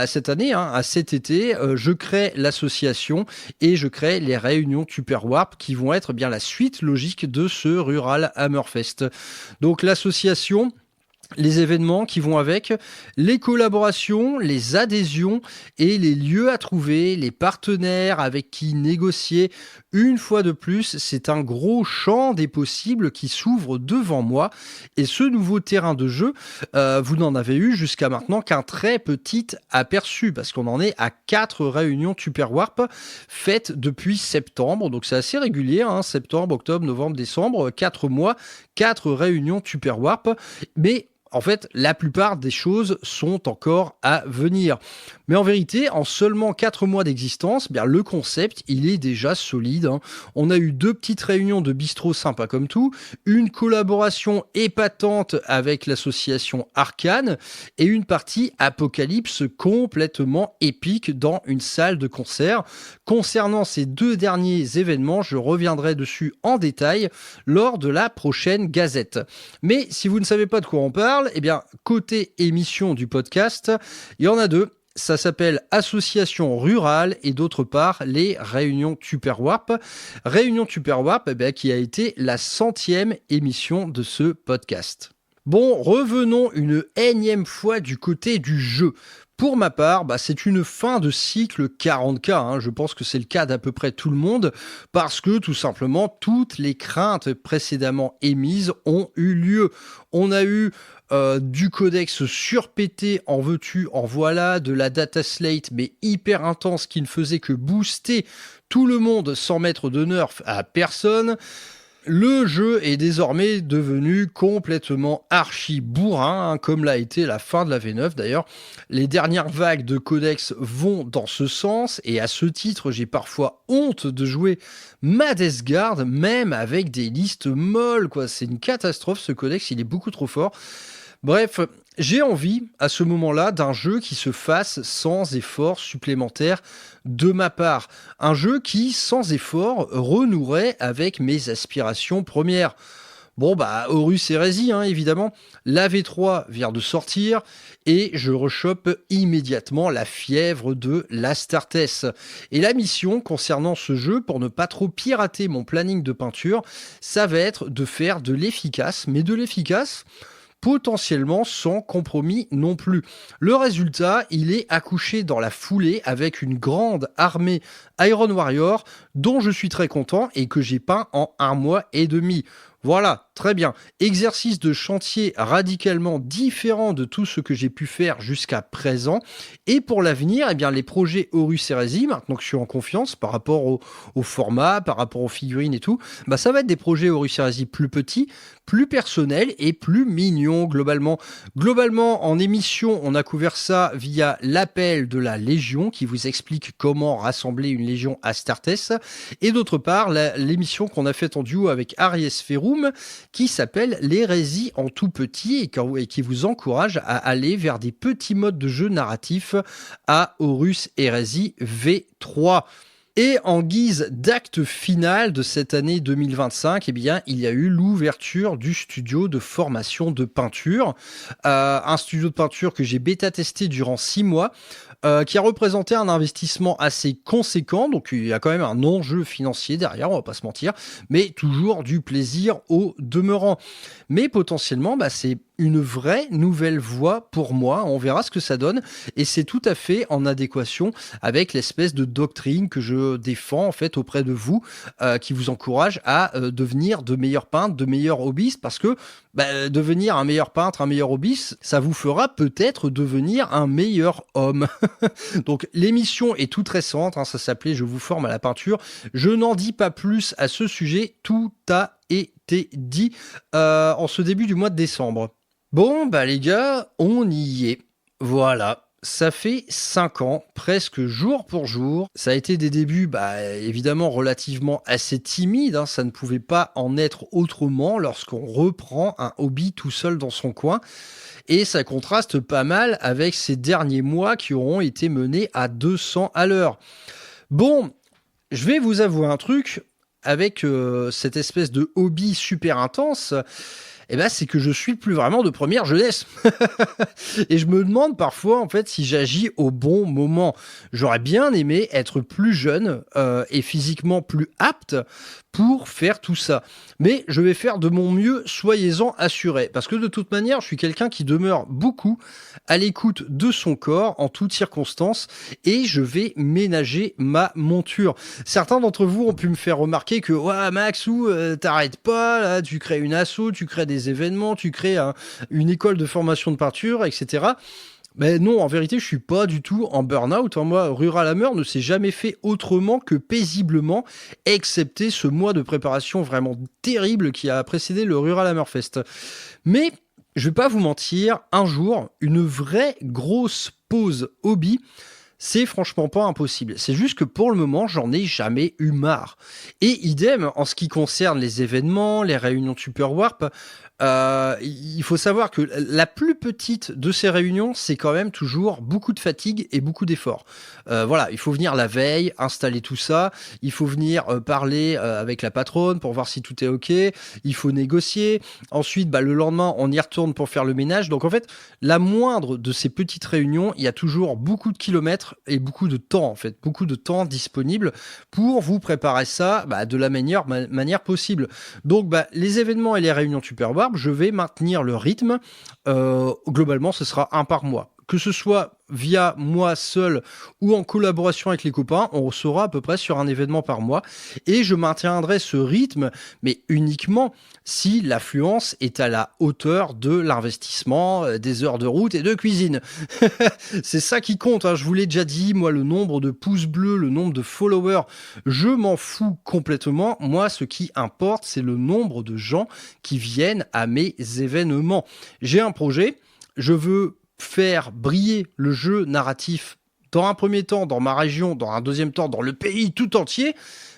cette année, à cet été, je crée l'association et je crée les réunions Tupperwarp qui vont être la suite logique de ce Rural Hammerfest. Donc l'association, les événements qui vont avec, les collaborations, les adhésions et les lieux à trouver, les partenaires avec qui négocier. Une fois de plus, c'est un gros champ des possibles qui s'ouvre devant moi. Et ce nouveau terrain de jeu, vous n'en avez eu jusqu'à maintenant qu'un très petit aperçu, parce qu'on en est à 4 réunions Tupperwarp faites depuis septembre. Donc c'est assez régulier, septembre, octobre, novembre, décembre, 4 mois, 4 réunions Tupperwarp. Mais en fait, la plupart des choses sont encore à venir. Mais en vérité, en seulement 4 mois d'existence, le concept, il est déjà solide. On a eu 2 petites réunions de bistrot sympas comme tout, une collaboration épatante avec l'association Arcane et une partie Apocalypse complètement épique dans une salle de concert. Concernant ces 2 derniers événements, je reviendrai dessus en détail lors de la prochaine gazette. Mais si vous ne savez pas de quoi on parle, côté émission du podcast, il y en a 2. Ça s'appelle Association Rurale et d'autre part les Réunions Tupperwarp. Réunion Tupperwarp qui a été la 100e émission de ce podcast. Bon, revenons une énième fois du côté du jeu. Pour ma part, c'est une fin de cycle 40K, hein. Je pense que c'est le cas d'à peu près tout le monde, parce que tout simplement, toutes les craintes précédemment émises ont eu lieu. On a eu du codex surpété, en veux-tu, en voilà, de la data slate, mais hyper intense, qui ne faisait que booster tout le monde sans mettre de nerf à personne. Le jeu est désormais devenu complètement archi bourrin, hein, comme l'a été la fin de la V9 d'ailleurs. Les dernières vagues de codex vont dans ce sens, et à ce titre, j'ai parfois honte de jouer ma Death Guard, même avec des listes molles, quoi. C'est une catastrophe, ce codex, il est beaucoup trop fort. Bref, j'ai envie, à ce moment-là, d'un jeu qui se fasse sans effort supplémentaire de ma part. Un jeu qui, sans effort, renouerait avec mes aspirations premières. Bon, Horus Heresy, hein, évidemment. La V3 vient de sortir et je rechoppe immédiatement la fièvre de l'Astartes. Et la mission concernant ce jeu, pour ne pas trop pirater mon planning de peinture, ça va être de faire de l'efficace, mais de l'efficace potentiellement sans compromis non plus. Le résultat, il est accouché dans la foulée avec une grande armée Iron Warrior dont je suis très content et que j'ai peint en 1 mois et demi. Voilà, très bien. Exercice de chantier radicalement différent de tout ce que j'ai pu faire jusqu'à présent. Et pour l'avenir, les projets Horus Heresy, maintenant que je suis en confiance par rapport au format, par rapport aux figurines et tout, ça va être des projets Horus Heresy plus petits, plus personnels et plus mignons globalement. Globalement, en émission, on a couvert ça via l'appel de la Légion qui vous explique comment rassembler une Légion Astartes. Et d'autre part, l'émission qu'on a faite en duo avec Aries Ferum qui s'appelle l'hérésie en tout petit et qui vous encourage à aller vers des petits modes de jeu narratifs à Horus Heresy V3. Et en guise d'acte final de cette année 2025, il y a eu l'ouverture du studio de formation de peinture. Un studio de peinture que j'ai bêta-testé durant 6 mois, qui a représenté un investissement assez conséquent. Donc il y a quand même un enjeu financier derrière, on va pas se mentir, mais toujours du plaisir au demeurant. Mais potentiellement, c'est une vraie nouvelle voie pour moi. On verra ce que ça donne. Et c'est tout à fait en adéquation avec l'espèce de doctrine que je défends en fait auprès de vous, qui vous encourage à devenir de meilleurs peintres, de meilleurs hobbyistes, parce que devenir un meilleur peintre, un meilleur hobbyiste, ça vous fera peut-être devenir un meilleur homme. Donc l'émission est toute récente, hein, ça s'appelait « Je vous forme à la peinture ». Je n'en dis pas plus à ce sujet, tout a été dit en ce début du mois de décembre. Bon, les gars, on y est. Voilà. Ça fait 5 ans, presque jour pour jour. Ça a été des débuts, évidemment, relativement assez timides, hein. Ça ne pouvait pas en être autrement lorsqu'on reprend un hobby tout seul dans son coin. Et ça contraste pas mal avec ces derniers mois qui auront été menés à 200 à l'heure. Bon, je vais vous avouer un truc, avec cette espèce de hobby super intense, c'est que je suis plus vraiment de première jeunesse. Et je me demande parfois, en fait, si j'agis au bon moment. J'aurais bien aimé être plus jeune et physiquement plus apte pour faire tout ça. Mais je vais faire de mon mieux, soyez-en assurés. Parce que de toute manière, je suis quelqu'un qui demeure beaucoup à l'écoute de son corps en toutes circonstances et je vais ménager ma monture. Certains d'entre vous ont pu me faire remarquer que ouais, Max, t'arrêtes pas, là, tu crées une asso, tu crées des événements, tu crées une école de formation de peinture, etc. Mais non, en vérité, je suis pas du tout en burn-out. Moi, Rural Hammer ne s'est jamais fait autrement que paisiblement, excepté ce mois de préparation vraiment terrible qui a précédé le Rural Hammer Fest. Mais je vais pas vous mentir, un jour, une vraie grosse pause hobby, c'est franchement pas impossible. C'est juste que pour le moment, j'en ai jamais eu marre. Et idem, en ce qui concerne les événements, les réunions Super Warp, il faut savoir que la plus petite de ces réunions, c'est quand même toujours beaucoup de fatigue et beaucoup d'efforts. Voilà, il faut venir la veille, installer tout ça, il faut venir parler avec la patronne pour voir si tout est ok, il faut négocier, ensuite le lendemain on y retourne pour faire le ménage. Donc en fait, la moindre de ces petites réunions, il y a toujours beaucoup de kilomètres et beaucoup de temps en fait, beaucoup de temps disponible pour vous préparer ça de la meilleure manière possible. Donc les événements et les réunions Super Warp, Warp, je vais maintenir le rythme. Globalement, ce sera un par mois. Que ce soit via moi seul ou en collaboration avec les copains, on sera à peu près sur un événement par mois. Et je maintiendrai ce rythme, mais uniquement si l'affluence est à la hauteur de l'investissement, des heures de route et de cuisine. C'est ça qui compte, hein. Je vous l'ai déjà dit, moi, le nombre de pouces bleus, le nombre de followers, je m'en fous complètement. Moi, ce qui importe, c'est le nombre de gens qui viennent à mes événements. J'ai un projet, je veux faire briller le jeu narratif dans un premier temps dans ma région, dans un deuxième temps dans le pays tout entier.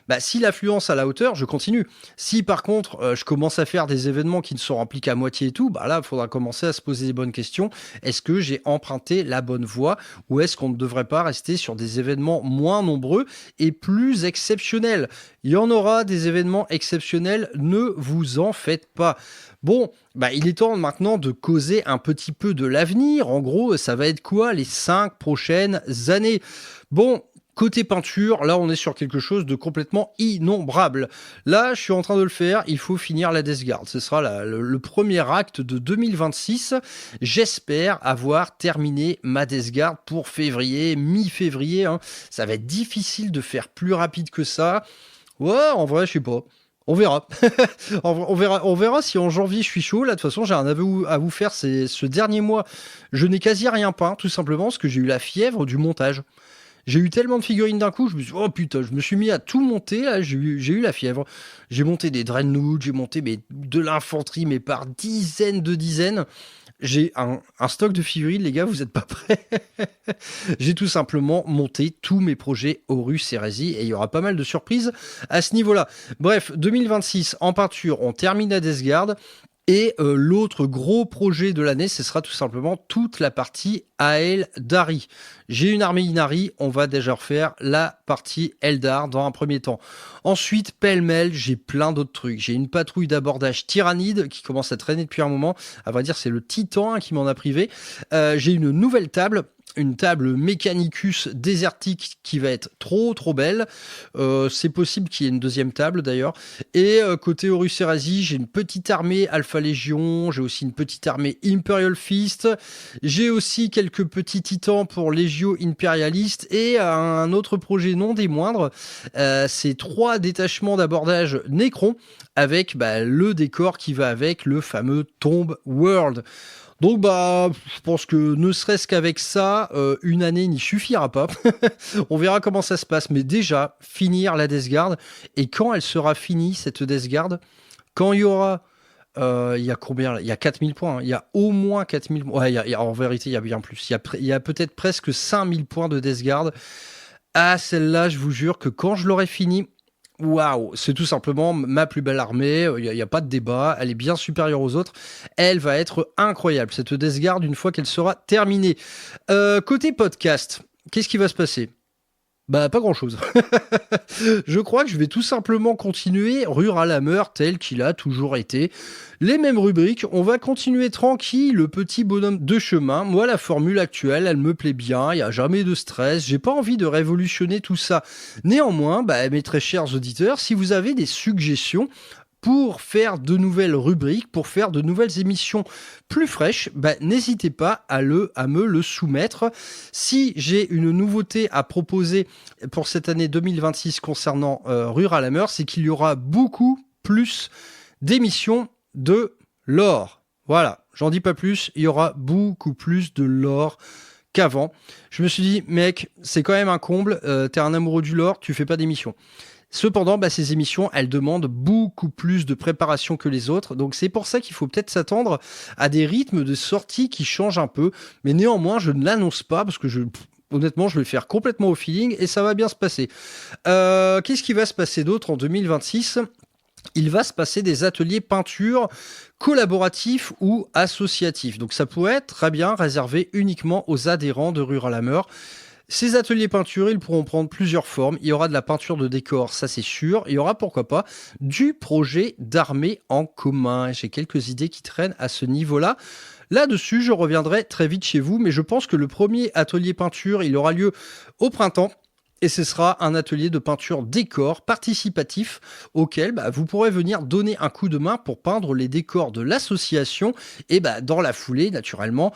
Bah, si l'affluence à la hauteur, je continue. Si par contre je commence à faire des événements qui ne sont remplis qu'à moitié et tout, bah là il faudra commencer à se poser des bonnes questions. Est-ce que j'ai emprunté la bonne voie ou est-ce qu'on ne devrait pas rester sur des événements moins nombreux et plus exceptionnels? Il y en aura des événements exceptionnels, ne vous en faites pas. Bon, bah, il est temps maintenant de causer un petit peu de l'avenir. En gros, ça va être quoi les 5 prochaines années? Bon, côté peinture, là on est sur quelque chose de complètement innombrable. Là, je suis en train de le faire, il faut finir la Death Guard. Ce sera le premier acte de 2026. J'espère avoir terminé ma Death Guard pour février, mi-février. Hein. Ça va être difficile de faire plus rapide que ça. Ouais, en vrai, je sais pas. On verra. on verra si en janvier je suis chaud. Là, de toute façon, j'ai un aveu à vous faire. C'est ce dernier mois, je n'ai quasi rien peint, tout simplement parce que j'ai eu la fièvre du montage. J'ai eu tellement de figurines d'un coup, je me suis dit, oh putain, je me suis mis à tout monter, là, j'ai eu la fièvre. J'ai monté des Dreadnoughts, j'ai monté de l'infanterie, mais par dizaines de dizaines. J'ai un stock de figurines, les gars, vous êtes pas prêts. J'ai tout simplement monté tous mes projets Horus Heresy et il y aura pas mal de surprises à ce niveau-là. Bref, 2026 en peinture, on termine la Death Guard. Et l'autre gros projet de l'année, ce sera tout simplement toute la partie Aeldari. J'ai une armée Inari, on va déjà refaire la partie Eldar dans un premier temps. Ensuite, pêle-mêle, j'ai plein d'autres trucs. J'ai une patrouille d'abordage tyrannide qui commence à traîner depuis un moment. À vrai dire, c'est le Titan qui m'en a privé. J'ai une nouvelle table. Une table Mechanicus désertique qui va être trop belle. C'est possible qu'il y ait une deuxième table d'ailleurs. Et côté Horus Heresy, j'ai une petite armée Alpha Légion. J'ai aussi une petite armée Imperial Fist. J'ai aussi quelques petits titans pour Legio Imperialiste. Et un autre projet non des moindres. C'est 3 détachements d'abordage Necron avec le décor qui va avec le fameux Tomb World. Donc je pense que ne serait-ce qu'avec ça, une année n'y suffira pas. On verra comment ça se passe, mais déjà, finir la Death Guard, et quand elle sera finie, cette Death Guard, quand il y aura... il y a combien là? Il y a 4000 points, hein. Il y a au moins 4000 points. Ouais, en vérité, il y a bien plus. Il y a peut-être presque 5000 points de Death Guard. Ah, celle-là, je vous jure que quand je l'aurai finie, waouh, c'est tout simplement ma plus belle armée, il n'y a pas de débat, elle est bien supérieure aux autres, elle va être incroyable, cette Death Guard, une fois qu'elle sera terminée. Côté podcast, qu'est-ce qui va se passer? Pas grand-chose. Je crois que je vais tout simplement continuer Rural Hammer tel qu'il a toujours été. Les mêmes rubriques, on va continuer tranquille, le petit bonhomme de chemin. Moi, la formule actuelle, elle me plaît bien, il n'y a jamais de stress, j'ai pas envie de révolutionner tout ça. Néanmoins, mes très chers auditeurs, si vous avez des suggestions pour faire de nouvelles rubriques, pour faire de nouvelles émissions plus fraîches, n'hésitez pas à me le soumettre. Si j'ai une nouveauté à proposer pour cette année 2026 concernant Rural Hammer, c'est qu'il y aura beaucoup plus d'émissions de lore. Voilà, j'en dis pas plus, il y aura beaucoup plus de lore qu'avant. Je me suis dit, mec, c'est quand même un comble, t'es un amoureux du lore, tu fais pas d'émissions. Cependant, ces émissions, elles demandent beaucoup plus de préparation que les autres. Donc c'est pour ça qu'il faut peut-être s'attendre à des rythmes de sortie qui changent un peu. Mais néanmoins, je ne l'annonce pas parce que honnêtement, je vais le faire complètement au feeling et ça va bien se passer. Qu'est-ce qui va se passer d'autre en 2026 ? Il va se passer des ateliers peinture collaboratifs ou associatifs. Donc ça pourrait être très bien réservé uniquement aux adhérents de Rural Hammer. Ces ateliers peinture, ils pourront prendre plusieurs formes. Il y aura de la peinture de décor, ça c'est sûr. Il y aura, pourquoi pas, du projet d'armée en commun. J'ai quelques idées qui traînent à ce niveau-là. Là-dessus, je reviendrai très vite chez vous, mais je pense que le premier atelier peinture, il aura lieu au printemps. Et ce sera un atelier de peinture décor participatif auquel vous pourrez venir donner un coup de main pour peindre les décors de l'association et dans la foulée, naturellement,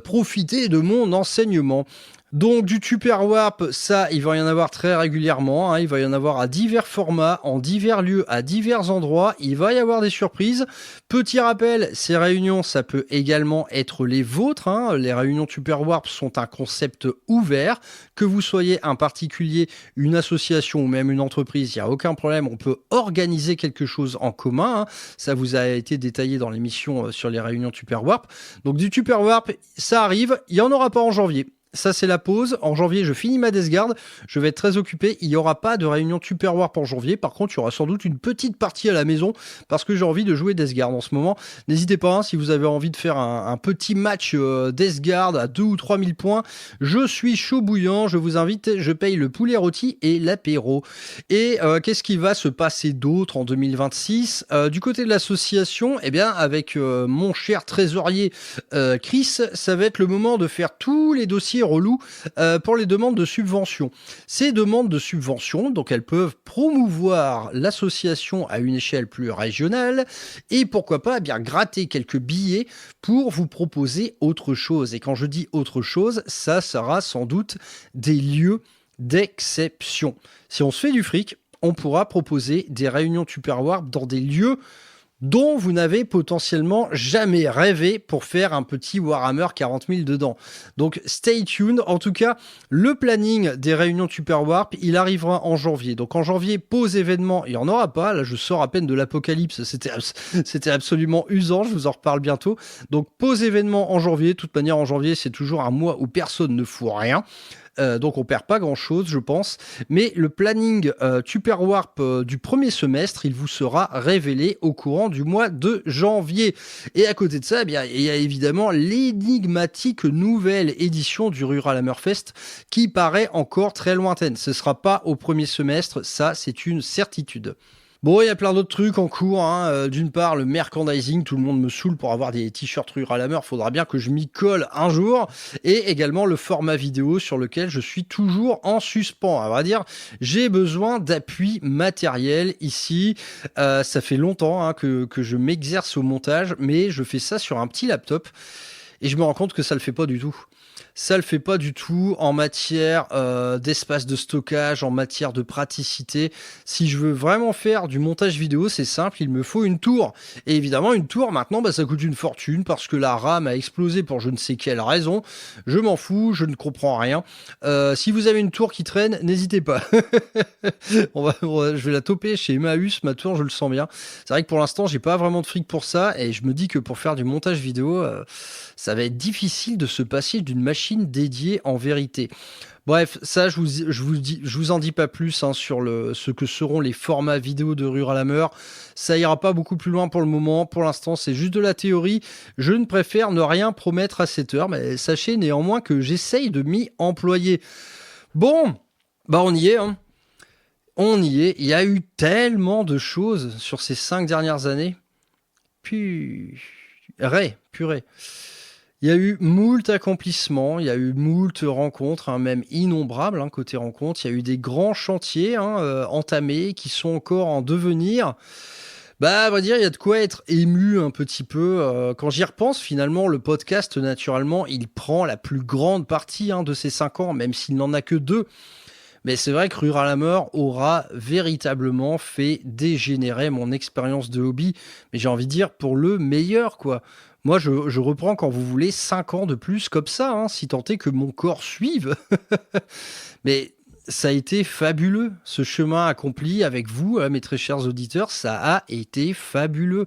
profiter de mon enseignement. Donc du Tupperwarp, ça, il va y en avoir très régulièrement, il va y en avoir à divers formats, en divers lieux, à divers endroits, il va y avoir des surprises. Petit rappel, ces réunions, ça peut également être les vôtres, les réunions Tupperwarp sont un concept ouvert, que vous soyez un particulier, une association ou même une entreprise, il n'y a aucun problème, on peut organiser quelque chose en commun, ça vous a été détaillé dans l'émission sur les réunions Tupperwarp. Donc du Tupperwarp, ça arrive, il n'y en aura pas en janvier. Ça, c'est la pause. En janvier, je finis ma Death Guard. Je vais être très occupé. Il n'y aura pas de réunion Tupperwarp en janvier. Par contre, il y aura sans doute une petite partie à la maison parce que j'ai envie de jouer Death Guard en ce moment. N'hésitez pas, si vous avez envie de faire un petit match Death Guard à 2 ou 3 000 points. Je suis chaud bouillant. Je vous invite. Je paye le poulet rôti et l'apéro. Et qu'est-ce qui va se passer d'autre en 2026 du côté de l'association, avec mon cher trésorier Chris, ça va être le moment de faire tous les dossiers relou pour les demandes de subvention. Ces demandes de subvention, donc elles peuvent promouvoir l'association à une échelle plus régionale et pourquoi pas gratter quelques billets pour vous proposer autre chose. Et quand je dis autre chose, ça sera sans doute des lieux d'exception. Si on se fait du fric, on pourra proposer des réunions Tupperwarp dans des lieux dont vous n'avez potentiellement jamais rêvé pour faire un petit Warhammer 40 000 dedans. Donc stay tuned. En tout cas, le planning des réunions Tupperwarp, il arrivera en janvier. Donc en janvier, pause événement, il n'y en aura pas. Là, je sors à peine de l'apocalypse. C'était absolument usant. Je vous en reparle bientôt. Donc pause événement en janvier. De toute manière, en janvier, c'est toujours un mois où personne ne fout rien. Donc on perd pas grand chose, je pense. Mais le planning Tupperwarp du premier semestre, il vous sera révélé au courant du mois de janvier. Et à côté de ça, il y a évidemment l'énigmatique nouvelle édition du Rural Hammerfest qui paraît encore très lointaine. Ce sera pas au premier semestre, ça c'est une certitude. Bon, il y a plein d'autres trucs en cours. D'une part, le merchandising, tout le monde me saoule pour avoir des t-shirts Rural Hammer. Faudra bien que je m'y colle un jour. Et également le format vidéo sur lequel je suis toujours en suspens. À vrai dire, j'ai besoin d'appui matériel ici. Ça fait longtemps que je m'exerce au montage, mais je fais ça sur un petit laptop. Et je me rends compte que ça le fait pas du tout. Ça le fait pas du tout en matière d'espace de stockage, en matière de praticité. Si je veux vraiment faire du montage vidéo, c'est simple, il me faut une tour. Et évidemment, une tour, maintenant, ça coûte une fortune parce que la RAM a explosé pour je ne sais quelle raison. Je m'en fous, je ne comprends rien. Si vous avez une tour qui traîne, n'hésitez pas. Je vais la toper chez Emmaüs, ma tour, je le sens bien. C'est vrai que pour l'instant, j'ai pas vraiment de fric pour ça et je me dis que pour faire du montage vidéo, ça va être difficile de se passer d'une machine dédiée en vérité. Bref, ça, je vous en dis pas plus sur ce que seront les formats vidéo de Rural Hammer. Ça ira pas beaucoup plus loin pour le moment. Pour l'instant, c'est juste de la théorie. Je ne préfère ne rien promettre à cette heure, mais sachez néanmoins que j'essaye de m'y employer. Bon, on y est. On y est. Il y a eu tellement de choses sur ces 5 dernières années. Purée. Il y a eu moult accomplissements, il y a eu moult rencontres, même innombrables côté rencontres. Il y a eu des grands chantiers entamés qui sont encore en devenir. À vrai dire, il y a de quoi être ému un petit peu. Quand j'y repense, finalement, le podcast, naturellement, il prend la plus grande partie de ces 5 ans, même s'il n'en a que 2. Mais c'est vrai que Rural Hammer aura véritablement fait dégénérer mon expérience de hobby. Mais j'ai envie de dire pour le meilleur, quoi. Moi, je reprends quand vous voulez 5 ans de plus comme ça, si tant est que mon corps suive. Mais ça a été fabuleux, ce chemin accompli avec vous, mes très chers auditeurs, ça a été fabuleux.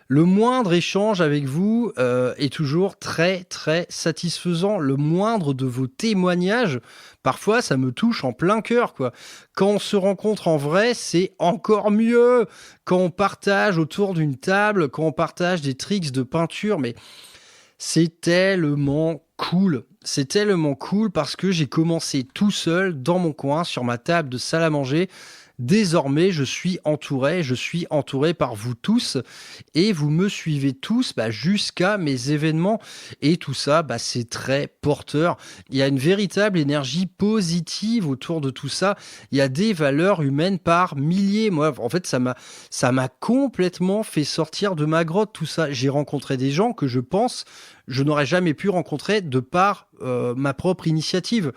Le moindre échange avec vous est toujours très très satisfaisant. Le moindre de vos témoignages, parfois ça me touche en plein cœur, quoi. Quand on se rencontre en vrai, c'est encore mieux. Quand on partage autour d'une table, quand on partage des tricks de peinture, mais c'est tellement cool. C'est tellement cool parce que j'ai commencé tout seul dans mon coin sur ma table de salle à manger. Désormais, je suis entouré par vous tous et vous me suivez tous jusqu'à mes événements et tout ça, c'est très porteur. Il y a une véritable énergie positive autour de tout ça. Il y a des valeurs humaines par milliers. Moi, en fait, ça m'a complètement fait sortir de ma grotte, tout ça. J'ai rencontré des gens que je pense je n'aurais jamais pu rencontrer de par ma propre initiative.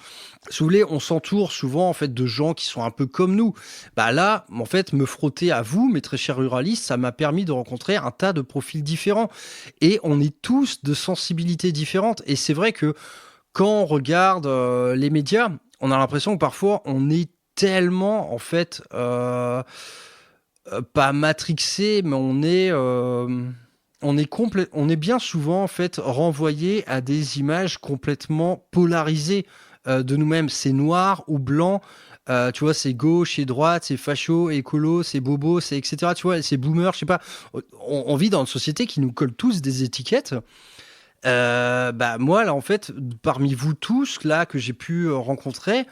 Si vous voulez, on s'entoure souvent en fait de gens qui sont un peu comme nous. Là, en fait, me frotter à vous, mes très chers ruralistes, ça m'a permis de rencontrer un tas de profils différents. Et on est tous de sensibilités différentes. Et c'est vrai que quand on regarde les médias, on a l'impression que parfois on est tellement en fait pas matrixé, mais on est bien souvent en fait renvoyé à des images complètement polarisées de nous-mêmes. C'est noir ou blanc, tu vois, c'est gauche et droite, c'est facho, écolo, c'est bobo, c'est etc. Tu vois, c'est boomer, je sais pas. On vit dans une société qui nous colle tous des étiquettes. Moi là en fait, parmi vous tous là que j'ai pu rencontrer,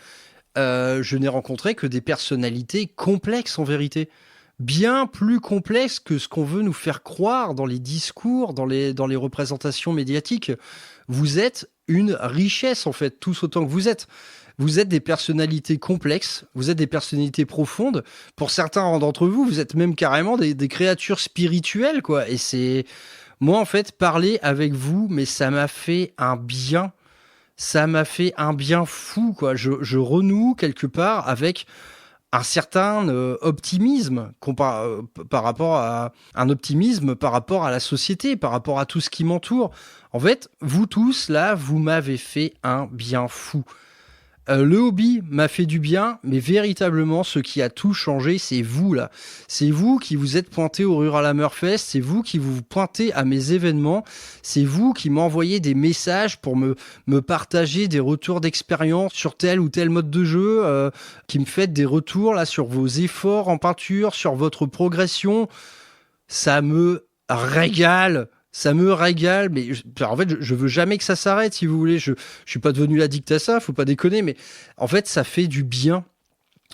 je n'ai rencontré que des personnalités complexes en vérité. Bien plus complexes que ce qu'on veut nous faire croire dans les discours, dans les représentations médiatiques. Vous êtes une richesse, en fait, tous autant que vous êtes. Vous êtes des personnalités complexes, vous êtes des personnalités profondes. Pour certains d'entre vous, vous êtes même carrément des créatures spirituelles, quoi. Et c'est... Moi, en fait, parler avec vous, mais ça m'a fait un bien. Ça m'a fait un bien fou, quoi. Je renoue quelque part avec un certain optimisme par rapport à un optimisme par rapport à la société, par rapport à tout ce qui m'entoure. En fait, vous tous là, vous m'avez fait un bien fou. Le hobby m'a fait du bien, mais véritablement, ce qui a tout changé, c'est vous, là. C'est vous qui vous êtes pointé au Rural Hammerfest, c'est vous qui vous pointez à mes événements, c'est vous qui m'envoyez des messages pour me partager des retours d'expérience sur tel ou tel mode de jeu, qui me faites des retours, là, sur vos efforts en peinture, sur votre progression. Ça me régale. Ça me régale, mais en fait, je veux jamais que ça s'arrête, si vous voulez. Je suis pas devenu addict à ça, faut pas déconner, mais en fait, ça fait du bien.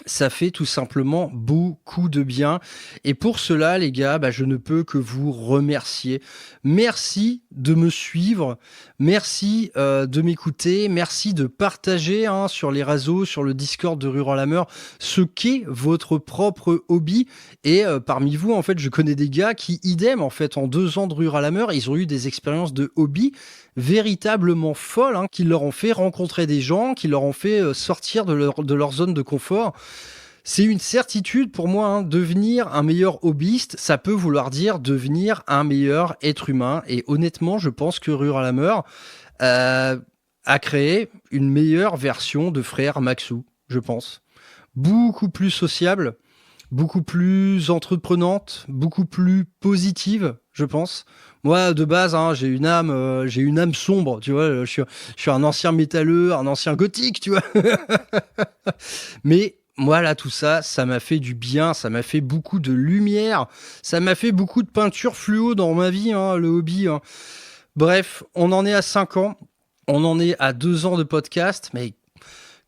Ça fait tout simplement beaucoup de bien. Et pour cela, les gars, je ne peux que vous remercier. Merci de me suivre. Merci de m'écouter. Merci de partager sur les réseaux, sur le Discord de Rural Hammer, ce qu'est votre propre hobby. Et parmi vous, en fait, je connais des gars qui, idem, en fait, en 2 ans de Rural Hammer, ils ont eu des expériences de hobby véritablement folles, qui leur ont fait rencontrer des gens, qui leur ont fait sortir de leur zone de confort. C'est une certitude pour moi, devenir un meilleur hobbyiste, ça peut vouloir dire devenir un meilleur être humain. Et honnêtement, je pense que Rural Hammer a créé une meilleure version de Frère Maxou, je pense. Beaucoup plus sociable, beaucoup plus entreprenante, beaucoup plus positive, je pense. Moi, de base, j'ai une âme sombre, tu vois. Je suis un ancien métalleux, un ancien gothique, tu vois. Mais moi, là, tout ça, ça m'a fait du bien, ça m'a fait beaucoup de lumière, ça m'a fait beaucoup de peinture fluo dans ma vie, le hobby. Bref, on en est à 5 ans, on en est à 2 ans de podcast, mais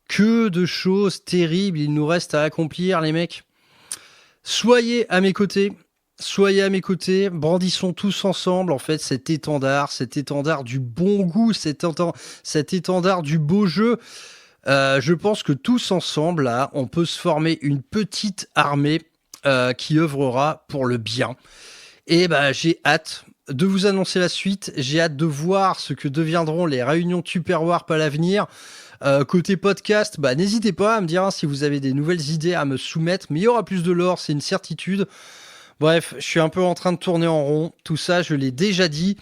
que de choses terribles il nous reste à accomplir, les mecs. Soyez à mes côtés, brandissons tous ensemble en fait cet étendard du bon goût, cet étendard du beau jeu. Je pense que tous ensemble, là, on peut se former une petite armée qui œuvrera pour le bien. Et j'ai hâte de vous annoncer la suite, j'ai hâte de voir ce que deviendront les réunions Tupperwarp à l'avenir. Côté podcast, n'hésitez pas à me dire si vous avez des nouvelles idées à me soumettre, mais il y aura plus de lore, c'est une certitude. Bref, je suis un peu en train de tourner en rond, tout ça je l'ai déjà dit,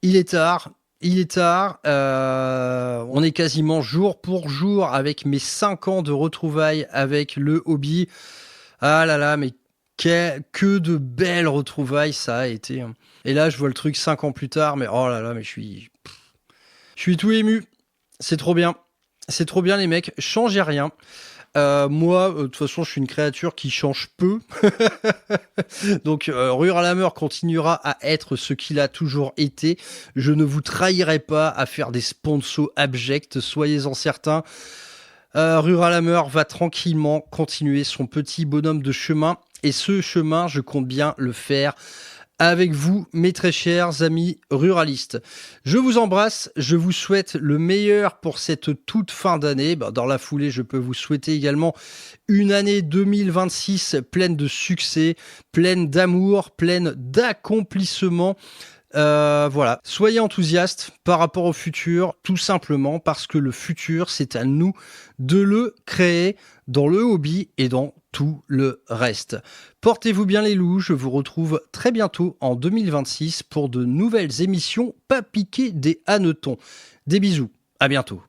il est tard, on est quasiment jour pour jour avec mes 5 ans de retrouvailles avec le hobby. Ah là là, mais que de belles retrouvailles ça a été. Et là je vois le truc 5 ans plus tard, mais oh là là, mais je suis tout ému, c'est trop bien les mecs, changez rien. Moi, de toute façon, je suis une créature qui change peu. Donc, Rural Hammer continuera à être ce qu'il a toujours été. Je ne vous trahirai pas à faire des sponsors abjects, soyez-en certains. Rural Hammer va tranquillement continuer son petit bonhomme de chemin. Et ce chemin, je compte bien le faire avec vous, mes très chers amis ruralistes. Je vous embrasse, je vous souhaite le meilleur pour cette toute fin d'année. Dans la foulée, je peux vous souhaiter également une année 2026 pleine de succès, pleine d'amour, pleine d'accomplissements. Voilà, soyez enthousiastes par rapport au futur, tout simplement parce que le futur, c'est à nous de le créer dans le hobby et dans tout le reste. Portez-vous bien les loups, je vous retrouve très bientôt en 2026 pour de nouvelles émissions pas piquées des hannetons. Des bisous, à bientôt.